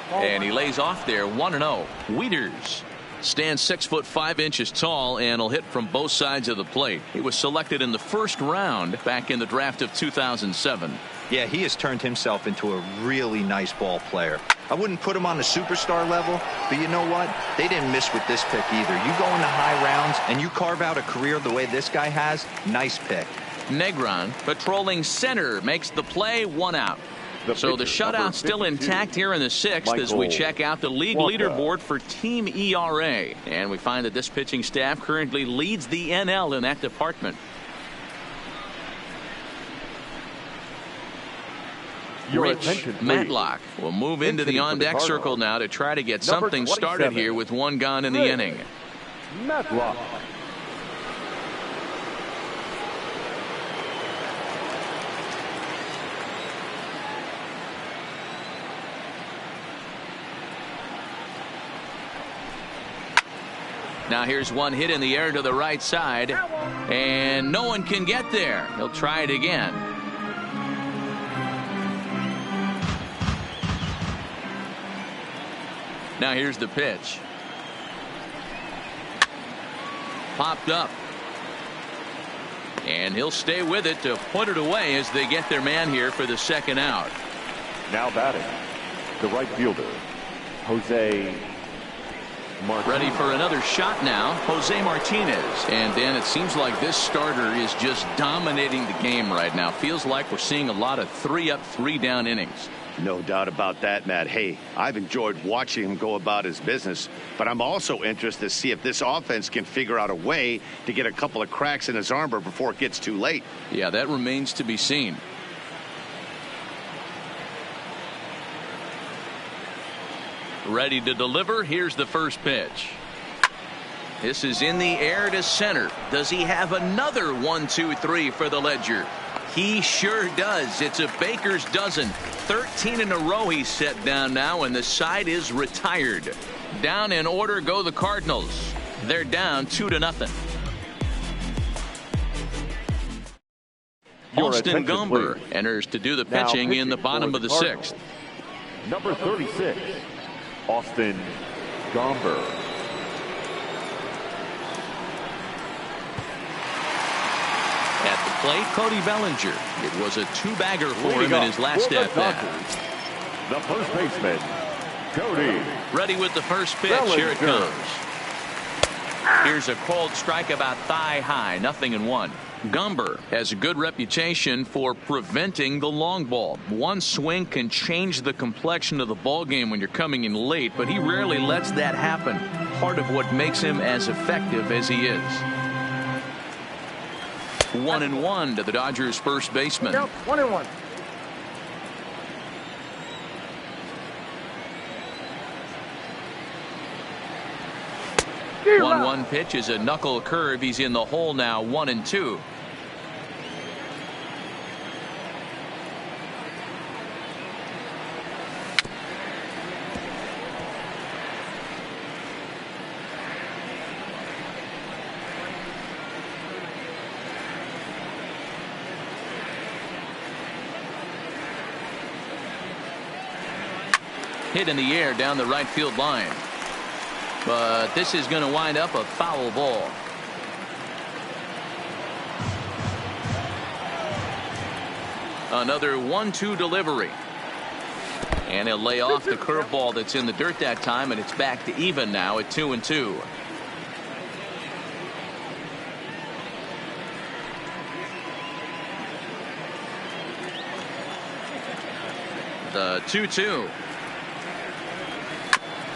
And he lays off there, 1-0. Wieters stands 6'5" tall and will hit from both sides of the plate. He was selected in the first round back in the draft of 2007. Yeah, he has turned himself into a really nice ball player. I wouldn't put him on the superstar level, but you know what? They didn't miss with this pick either. You go into high rounds and you carve out a career the way this guy has, nice pick. Negron patrolling center makes the play, 1 out. So the shutout still intact here in the 6th as we check out the league leaderboard for team ERA. And we find that this pitching staff currently leads the NL in that department. Rich Matlock will move into the on-deck circle now to try to get something started here with 1 gone in the inning. Matlock. Now here's one hit in the air to the right side, and no one can get there. He'll try it again. Now here's the pitch. Popped up. And he'll stay with it to put it away as they get their man here for the second out. Now batting, the right fielder, Jose Martinez. Ready for another shot now, Jose Martinez. And then it seems like this starter is just dominating the game right now. Feels like we're seeing a lot of 3-up, 3-down innings. No doubt about that, Matt. Hey, I've enjoyed watching him go about his business, but I'm also interested to see if this offense can figure out a way to get a couple of cracks in his armor before it gets too late. Yeah, that remains to be seen. Ready to deliver. Here's the first pitch. This is in the air to center. Does he have another 1, 2, 3 for the ledger? He sure does. It's a baker's dozen. 13 in a row he's set down now, and the side is retired. Down in order go the Cardinals. They're down 2-0. Austin Gomber enters to do the pitching in the bottom of the 6th. Number 36, Austin Gomber. At the plate, Cody Bellinger. It was a 2-bagger for him in his last at-bat. The first baseman, Cody. Ready with the first pitch. Bellinger. Here it comes. Here's a called strike about thigh high, 0-1. Gomber has a good reputation for preventing the long ball. One swing can change the complexion of the ball game when you're coming in late, but he rarely lets that happen. Part of what makes him as effective as he is. 1-1 to the Dodgers first baseman. 1-1. 1-1 pitch is a knuckle curve. He's in the hole now, 1-2. Hit in the air down the right field line. But this is going to wind up a foul ball. Another 1-2 delivery. And he'll lay off the curveball that's in the dirt that time, and it's back to even now at 2-2. The 2-2.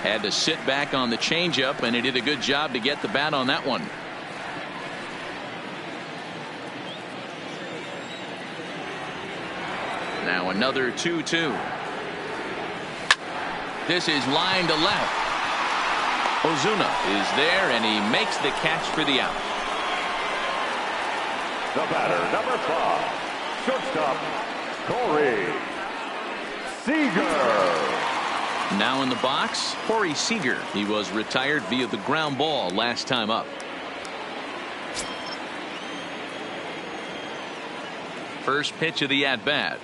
Had to sit back on the changeup, and he did a good job to get the bat on that one. Now another 2-2. This is line to left. Ozuna is there, and he makes the catch for the out. The batter, number 5, shortstop, Corey Seager. Now in the box, Corey Seager. He was retired via the ground ball last time up. First pitch of the at-bat.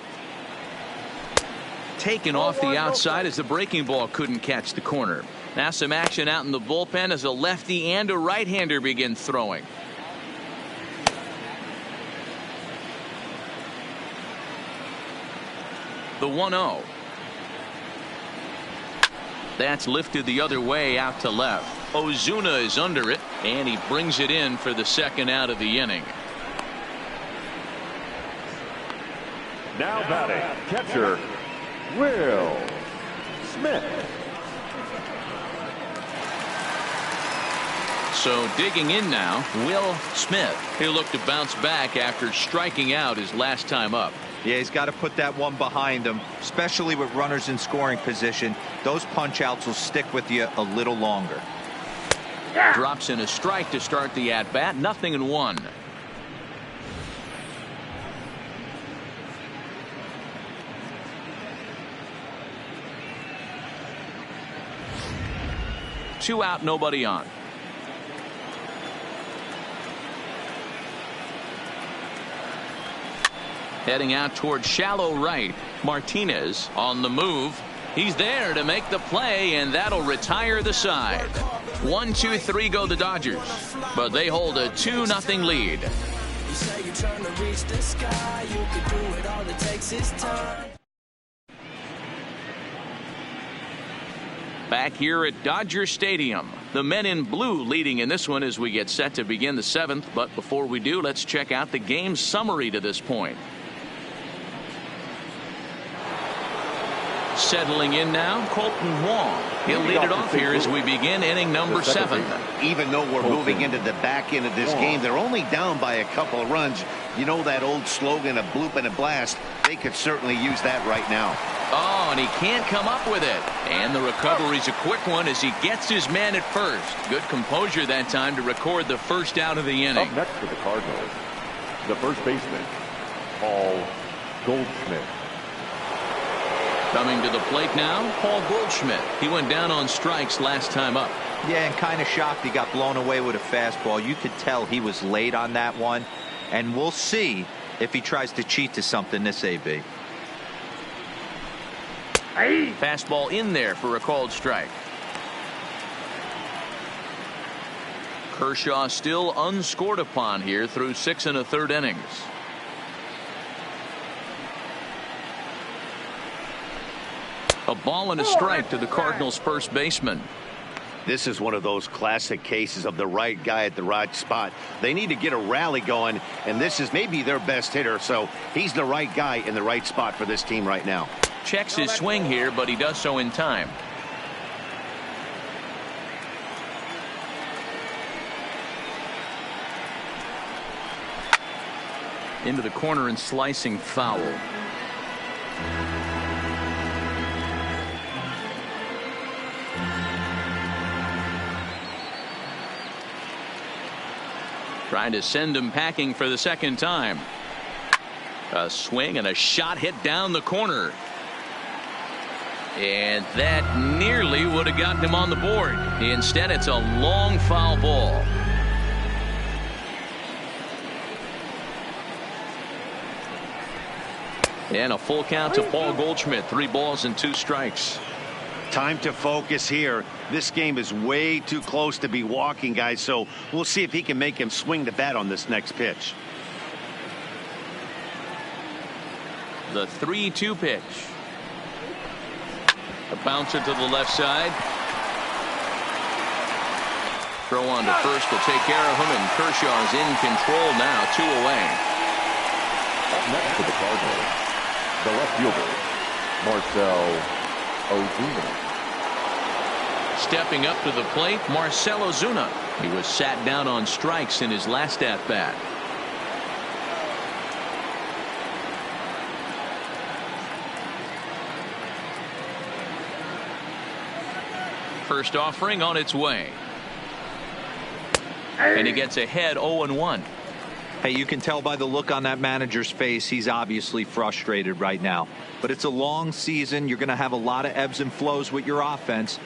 Taken off the outside as the breaking ball couldn't catch the corner. Now some action out in the bullpen as a lefty and a right-hander begin throwing. The 1-0. That's lifted the other way out to left. Ozuna is under it, and he brings it in for the second out of the inning. Now batting, catcher, Will Smith. So digging in now, Will Smith. He'll look to bounce back after striking out his last time up. Yeah, he's got to put that one behind him, especially with runners in scoring position. Those punch outs will stick with you a little longer. Drops in a strike to start the at bat. 0-1. Two out, nobody on. Heading out towards shallow right. Martinez on the move. He's there to make the play, and that'll retire the side. 1-2-3 go the Dodgers, but they hold a 2-0 lead. Back here at Dodger Stadium, the men in blue leading in this one as we get set to begin the 7th. But before we do, let's check out the game summary to this point. Settling in now, Colton Wong. He'll lead it off here as we begin inning number 7. Even though we're moving into the back end of this game, they're only down by a couple of runs. You know that old slogan, a bloop and a blast. They could certainly use that right now. Oh, and he can't come up with it. And the recovery's a quick one as he gets his man at first. Good composure that time to record the first out of the inning. Up next for the Cardinals, the first baseman, Paul Goldschmidt. Coming to the plate now, Paul Goldschmidt. He went down on strikes last time up. Yeah, and kind of shocked he got blown away with a fastball. You could tell he was late on that one. And we'll see if he tries to cheat to something this AB. Fastball in there for a called strike. Kershaw still unscored upon here through 6 1/3 innings. A ball and a strike to the Cardinals first baseman. This is one of those classic cases of the right guy at the right spot. They need to get a rally going, and this is maybe their best hitter, so he's the right guy in the right spot for this team right now. Checks his swing here, but he does so in time. Into the corner and slicing foul. Trying to send him packing for the second time. A swing and a shot hit down the corner. And that nearly would have gotten him on the board. Instead, it's a long foul ball. And a full count to Paul Goldschmidt. 3 balls and 2 strikes. Time to focus here. This game is way too close to be walking, guys, so we'll see if he can make him swing the bat on this next pitch. The 3-2 pitch. A bouncer to the left side. Throw on to first will take care of him, and Kershaw's in control now. 2 away. Up next for the Cardinals, the left fielder, Marcell Ozuna. Stepping up to the plate, Marcell Ozuna. He was sat down on strikes in his last at bat. First offering on its way. And he gets ahead 0-1. Hey, you can tell by the look on that manager's face, he's obviously frustrated right now. But it's a long season. You're going to have a lot of ebbs and flows with your offense.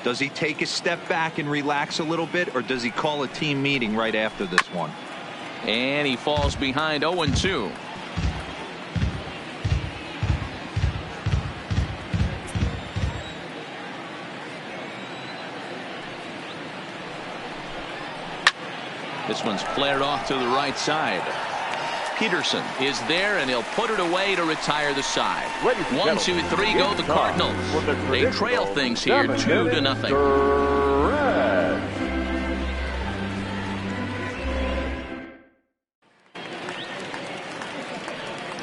Does he take a step back and relax a little bit, or does he call a team meeting right after this one? And he falls behind 0-2. This one's flared off to the right side. Peterson is there, and he'll put it away to retire the side. 1, 2, 3 go the Cardinals. They trail things here 2-0.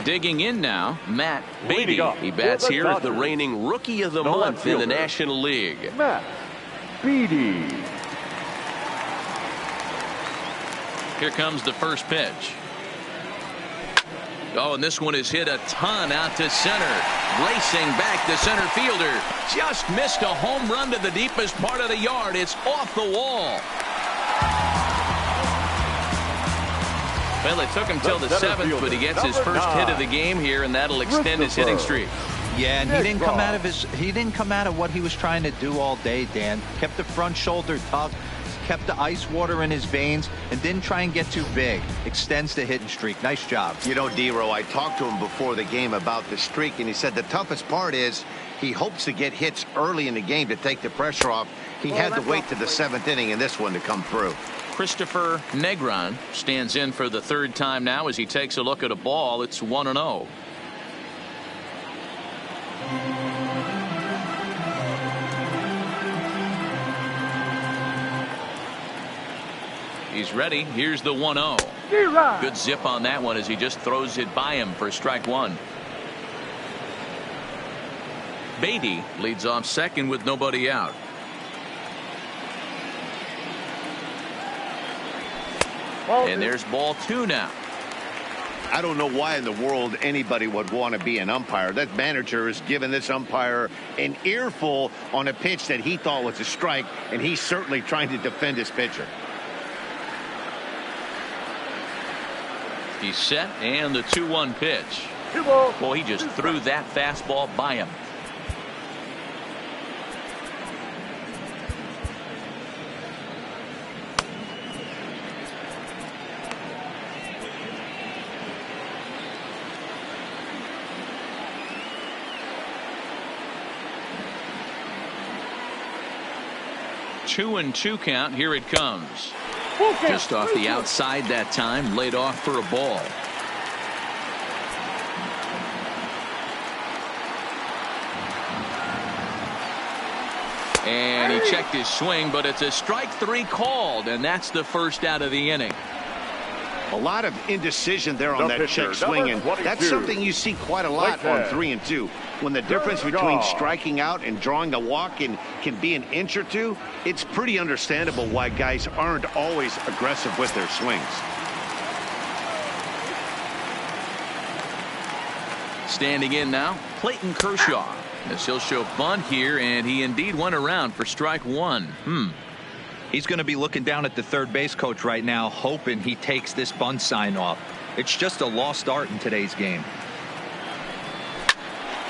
Digging in now, Matt Beatty. He bats here as the reigning Rookie of the Month in the National League. Matt Beatty. Here comes the first pitch. Oh, and this one is hit a ton out to center. Racing back, the center fielder just missed a home run to the deepest part of the yard. It's off the wall. Well, it took him till the 7th, but he gets his first hit of the game here, and that'll extend his hitting streak. Yeah, and he didn't come out of what he was trying to do all day, Dan. Kept the front shoulder tough, kept the ice water in his veins, and didn't try and get too big. Extends the hitting streak. Nice job. You know, D-Row, I talked to him before the game about the streak, and he said the toughest part is he hopes to get hits early in the game to take the pressure off. He had to wait to the 7th inning in this one to come through. Christopher Negron stands in for the 3rd time now as he takes a look at a ball. It's 1-0. He's ready. Here's the 1-0. Good zip on that one as he just throws it by him for strike 1. Beatty leads off second with nobody out. And there's ball 2 now. I don't know why in the world anybody would want to be an umpire. That manager has given this umpire an earful on a pitch that he thought was a strike, and he's certainly trying to defend his pitcher. He's set, and the 2-1 pitch. Well, he just threw that fastball by him. Two and 2 count. Here it comes. Just off the outside that time, laid off for a ball. And he checked his swing, but it's a strike 3 called, and that's the first out of the inning. A lot of indecision there on that check swing, and that's something you see quite a lot on 3 and 2. When the difference between striking out and drawing a walk can be an inch or 2, it's pretty understandable why guys aren't always aggressive with their swings. Standing in now, Clayton Kershaw. As he'll show bunt here, and he indeed went around for strike 1. He's going to be looking down at the third base coach right now, hoping he takes this bunt sign off. It's just a lost art in today's game.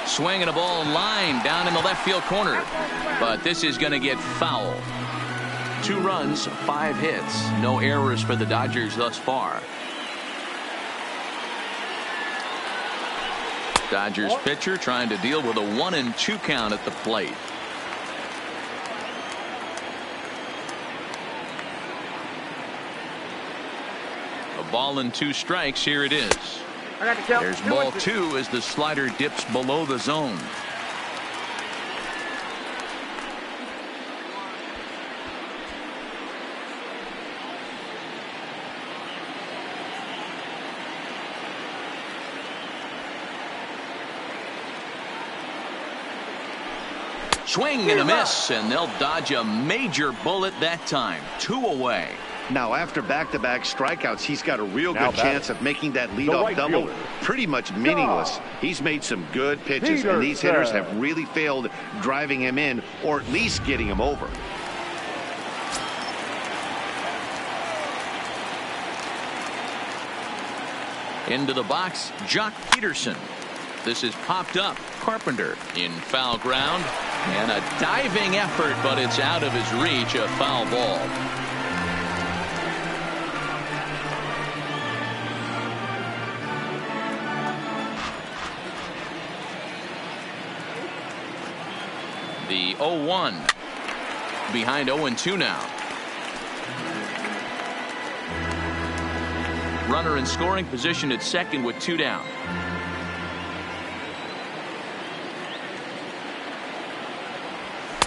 Swinging a ball line down in the left field corner, but this is going to get foul. 2 runs, 5 hits, no errors for the Dodgers thus far. Dodgers pitcher trying to deal with a 1-2 count at the plate. A ball and 2 strikes. Here it is. There's ball 2 as the slider dips below the zone. Swing and a miss, and they'll dodge a major bullet that time. 2 away. Now, after back-to-back strikeouts, he's got a real good chance of making that leadoff double pretty much meaningless. He's made some good pitches, and these hitters have really failed driving him in or at least getting him over. Into the box, Jock Peterson. This is popped up. Carpenter in foul ground. And a diving effort, but it's out of his reach. A foul ball. The 0-1. Behind 0-2 now. Runner in scoring position at second with 2 down.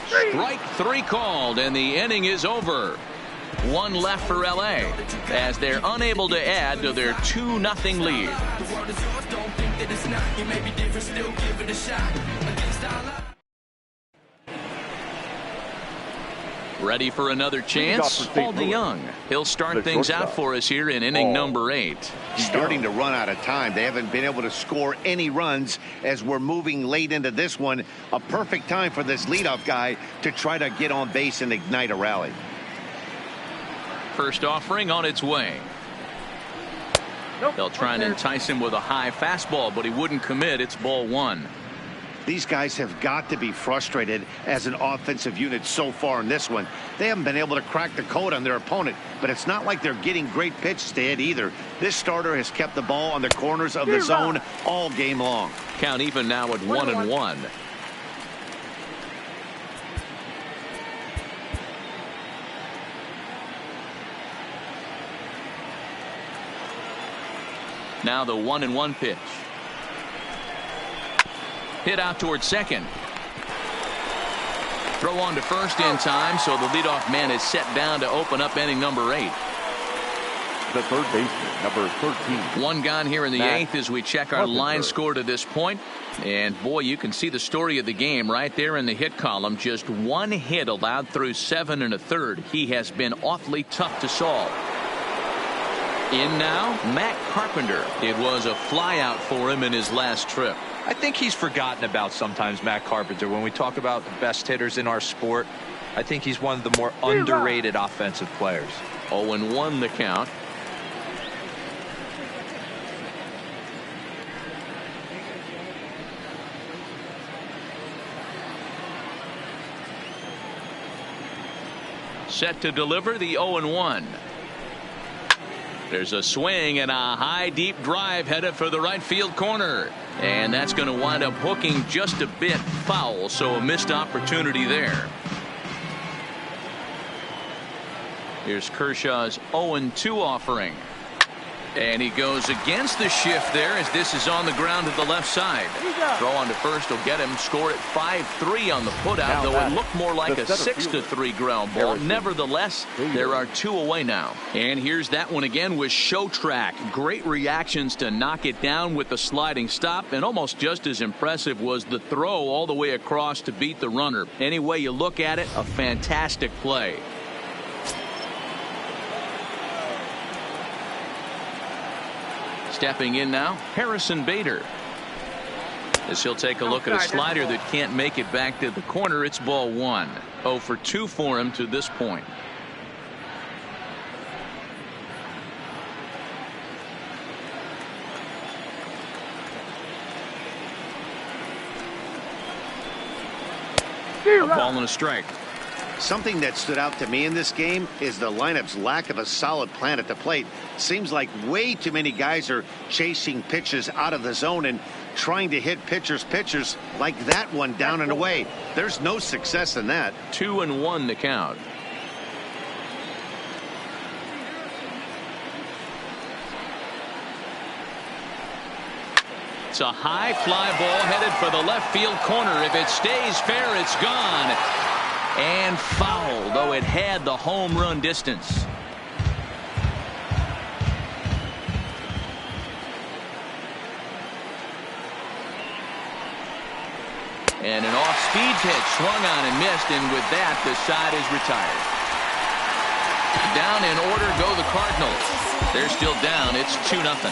Strike 3 called, and the inning is over. 1 left for LA as they're unable to add to their 2-0 lead. Ready for another chance? Paul DeYoung. He'll start things out for us here in inning number 8. Starting to run out of time. They haven't been able to score any runs as we're moving late into this one. A perfect time for this leadoff guy to try to get on base and ignite a rally. First offering on its way. They'll try and entice him with a high fastball, but he wouldn't commit. It's ball 1. These guys have got to be frustrated as an offensive unit so far in this one. They haven't been able to crack the code on their opponent, but it's not like they're getting great pitches to hit either. This starter has kept the ball on the corners of the zone all game long. Count even now at 1-1. Now the 1-1 pitch. Hit out towards second. Throw on to first in time, so the leadoff man is set down to open up inning number 8. The third baseman, number 13. 1 gone here in the 8th as we check our line score to this point. And boy, you can see the story of the game right there in the hit column. Just 1 hit allowed through 7 1/3. He has been awfully tough to solve. In now, Matt Carpenter. It was a flyout for him in his last trip. I think he's forgotten about sometimes, Matt Carpenter. When we talk about the best hitters in our sport, I think he's one of the more underrated offensive players. 0-1 the count. Set to deliver the 0-1. There's a swing and a high deep drive headed for the right field corner. And that's going to wind up hooking just a bit foul, so a missed opportunity there. Here's Kershaw's 0-2 offering. And he goes against the shift there as this is on the ground to the left side. Throw on to first will get him. Score at 5-3 on the putout, though it looked more like a 6-3 ground ball. Nevertheless, there are 2 away now. And here's that one again with Show Track. Great reactions to knock it down with the sliding stop, and almost just as impressive was the throw all the way across to beat the runner. Any way you look at it, a fantastic play. Stepping in now, Harrison Bader. As he'll take a look at a slider that can't make it back to the corner, it's ball 1. 0 for 2 for him to this point. A ball and a strike. Something that stood out to me in this game is the lineup's lack of a solid plan at the plate. Seems like way too many guys are chasing pitches out of the zone and trying to hit pitchers like that one down and away. There's no success in that. 2-1 the count. It's a high fly ball headed for the left field corner. If it stays fair, it's gone. And foul, though it had the home run distance. And an off-speed pitch swung on and missed, and with that, the side is retired. Down in order go the Cardinals. They're still down. It's 2-0.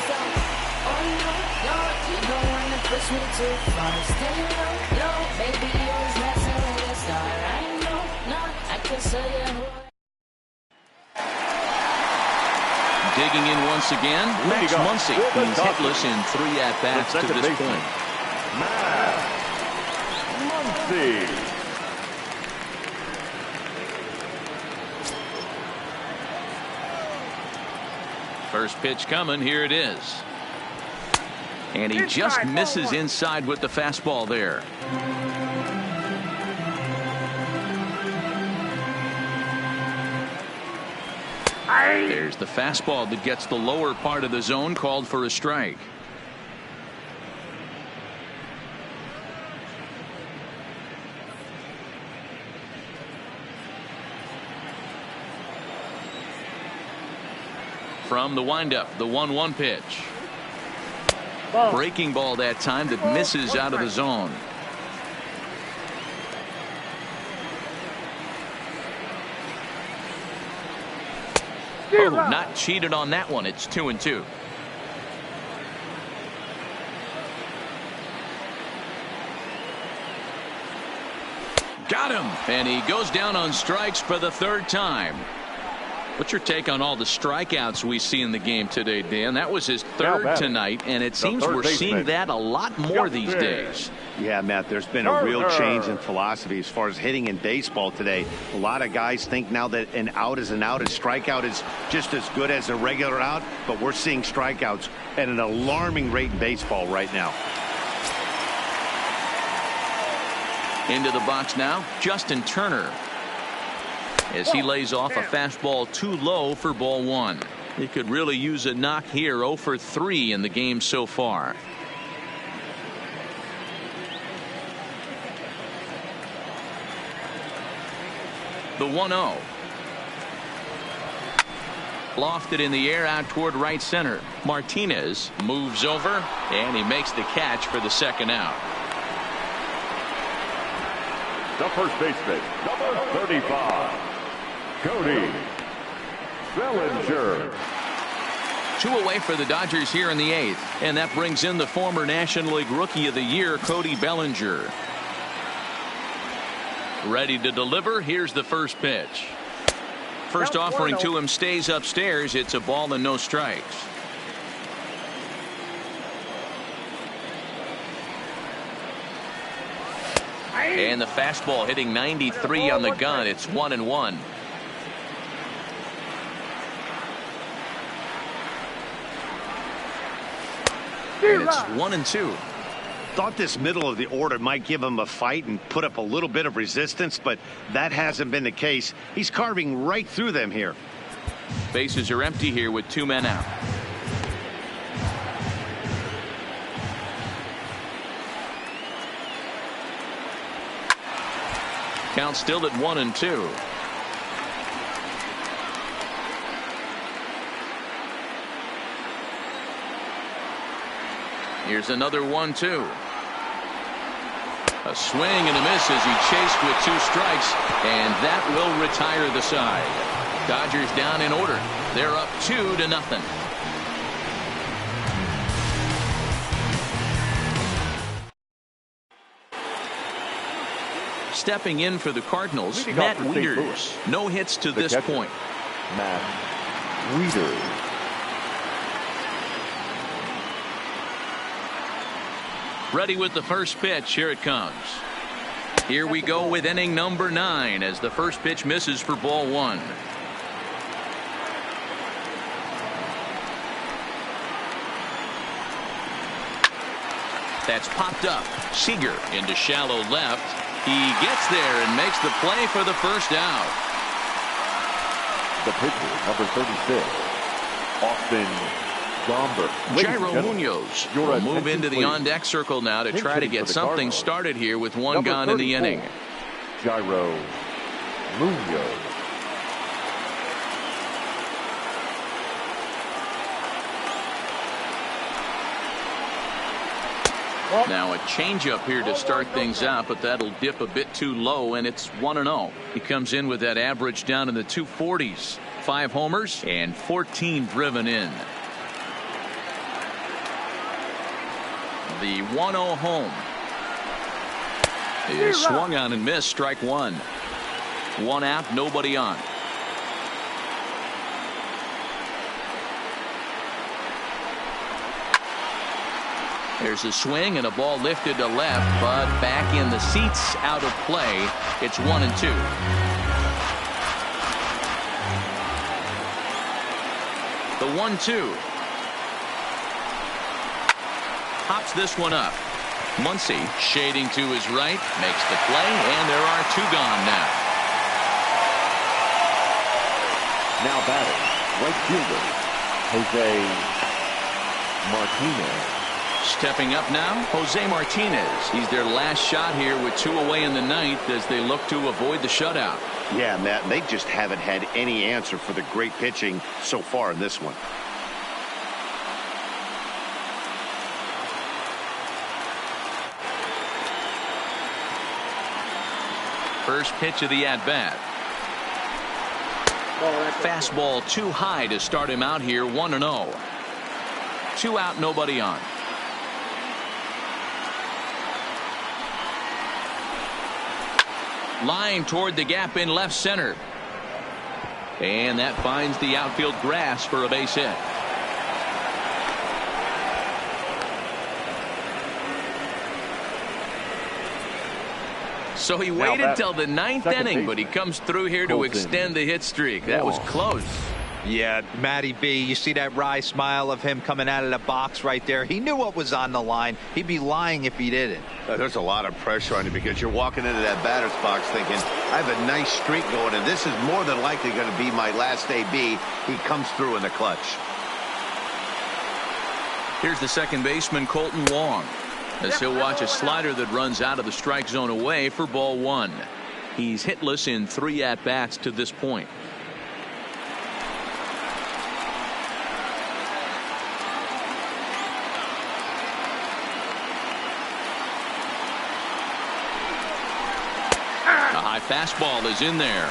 Digging in once again, Max Muncy. He's hitless in 3 at-bats to this point. Max Muncy. First pitch coming. Here it is. And he just misses inside with the fastball there. There's the fastball that gets the lower part of the zone, called for a strike. From the windup, the 1-1 pitch. Breaking ball that time that misses out of the zone. Oh, not cheated on that one. It's 2-2. Got him. And he goes down on strikes for the 3rd time. What's your take on all the strikeouts we see in the game today, Dan? That was his 3rd tonight, and it seems we're seeing that a lot more these days. Yeah, Matt, there's been a real change in philosophy as far as hitting in baseball today. A lot of guys think now that an out is an out, a strikeout is just as good as a regular out, but we're seeing strikeouts at an alarming rate in baseball right now. Into the box now, Justin Turner, as he lays off a fastball too low for ball 1. He could really use a knock here. 0 for 3 in the game so far. The 1-0. Lofted in the air out toward right center. Martinez moves over, and he makes the catch for the 2nd out. The first baseman, number 35. Cody Bellinger. 2 away for the Dodgers here in the 8th, and that brings in the former National League Rookie of the Year, Cody Bellinger. Ready to deliver. Here's the first pitch. First offering to him stays upstairs. It's a ball and no strikes. And the fastball hitting 93 on the gun. It's 1-1. And it's 1-2. Thought this middle of the order might give him a fight and put up a little bit of resistance, but that hasn't been the case. He's carving right through them here. Bases are empty here with 2 men out. Count still at 1-2. Here's another 1-2. A swing and a miss as he chased with 2 strikes, and that will retire the side. Dodgers down in order. They're up 2-0. Stepping in for the Cardinals, Matt Wieters. No hits to this point. Matt Wieters. Ready with the first pitch. Here it comes. Here we go with inning number 9 as the first pitch misses for ball 1. That's popped up. Seager into shallow left. He gets there and makes the play for the first out. The pitcher, number 36, Austin Gomber. Jairo Munoz will move into the on-deck circle now to try to get something started here with 1 gone in the inning. Jairo Munoz. Now a changeup here to start things out, but that'll dip a bit too low, and it's 1-0. He comes in with that average down in the 240s. 5 homers and 14 driven in. The 1-0 home is swung on and missed. Strike one. 1 out, nobody on. There's a swing and a ball lifted to left, but back in the seats, out of play. It's 1-2. The 1-2. Pops this one up. Muncy shading to his right, makes the play, and there are 2 gone now. Now batting, right fielder, Jose Martinez. Stepping up now, Jose Martinez. He's their last shot here with 2 away in the ninth as they look to avoid the shutout. Yeah, Matt, they just haven't had any answer for the great pitching so far in this one. First pitch of the at-bat. Fastball too high to start him out here. 1-0. 2 out, nobody on. Line toward the gap in left center. And that finds the outfield grass for a base hit. So he waited till the 9th inning, but he comes through here to extend the hit streak. That was close. Yeah, Matty B, you see that wry smile of him coming out of the box right there. He knew what was on the line. He'd be lying if he didn't. There's a lot of pressure on you because you're walking into that batter's box thinking, I have a nice streak going, and this is more than likely going to be my last AB. He comes through in the clutch. Here's the second baseman, Colton Wong, as he'll watch a slider that runs out of the strike zone away for ball 1. He's hitless in 3 at-bats to this point. A high fastball is in there.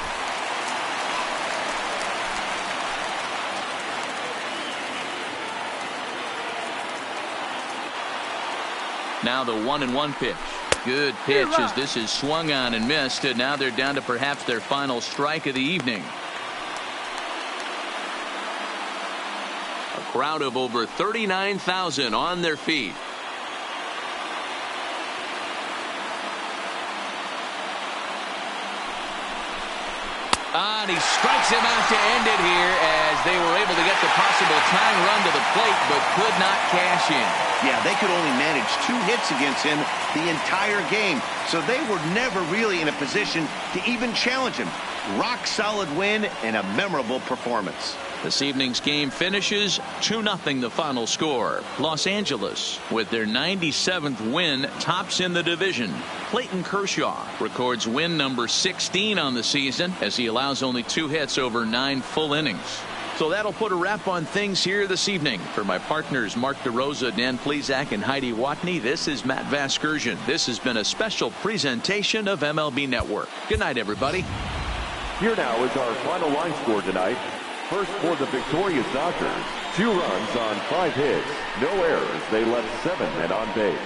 Now the 1-1 pitch. Good pitch as this is swung on and missed, and now they're down to perhaps their final strike of the evening. A crowd of over 39,000 on their feet. And he strikes him out to end it here as they were able to get the possible tying run to the plate but could not cash in. Yeah, they could only manage 2 hits against him the entire game, so they were never really in a position to even challenge him. Rock solid win and a memorable performance. This evening's game finishes 2-0 the final score. Los Angeles, with their 97th win, tops in the division. Clayton Kershaw records win number 16 on the season as he allows only 2 hits over 9 full innings. So that'll put a wrap on things here this evening. For my partners Mark DeRosa, Dan Plesac, and Heidi Watney, this is Matt Vasgersian. This has been a special presentation of MLB Network. Good night, everybody. Here now is our final line score tonight. First for the victorious Dodgers, 2 runs on 5 hits, no errors. They left 7 men on base.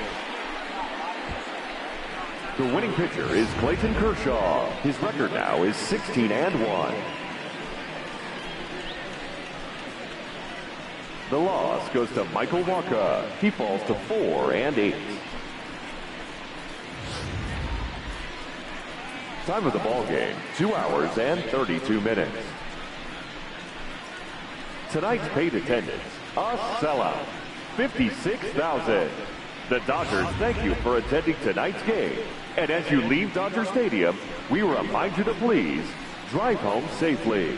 The winning pitcher is Clayton Kershaw. His record now is 16-1. The loss goes to Michael Wacha. He falls to 4-8. Time of the ball game, 2 hours and 32 minutes. Tonight's paid attendance, a sellout, 56,000. The Dodgers thank you for attending tonight's game. And as you leave Dodger Stadium, we remind you to please drive home safely.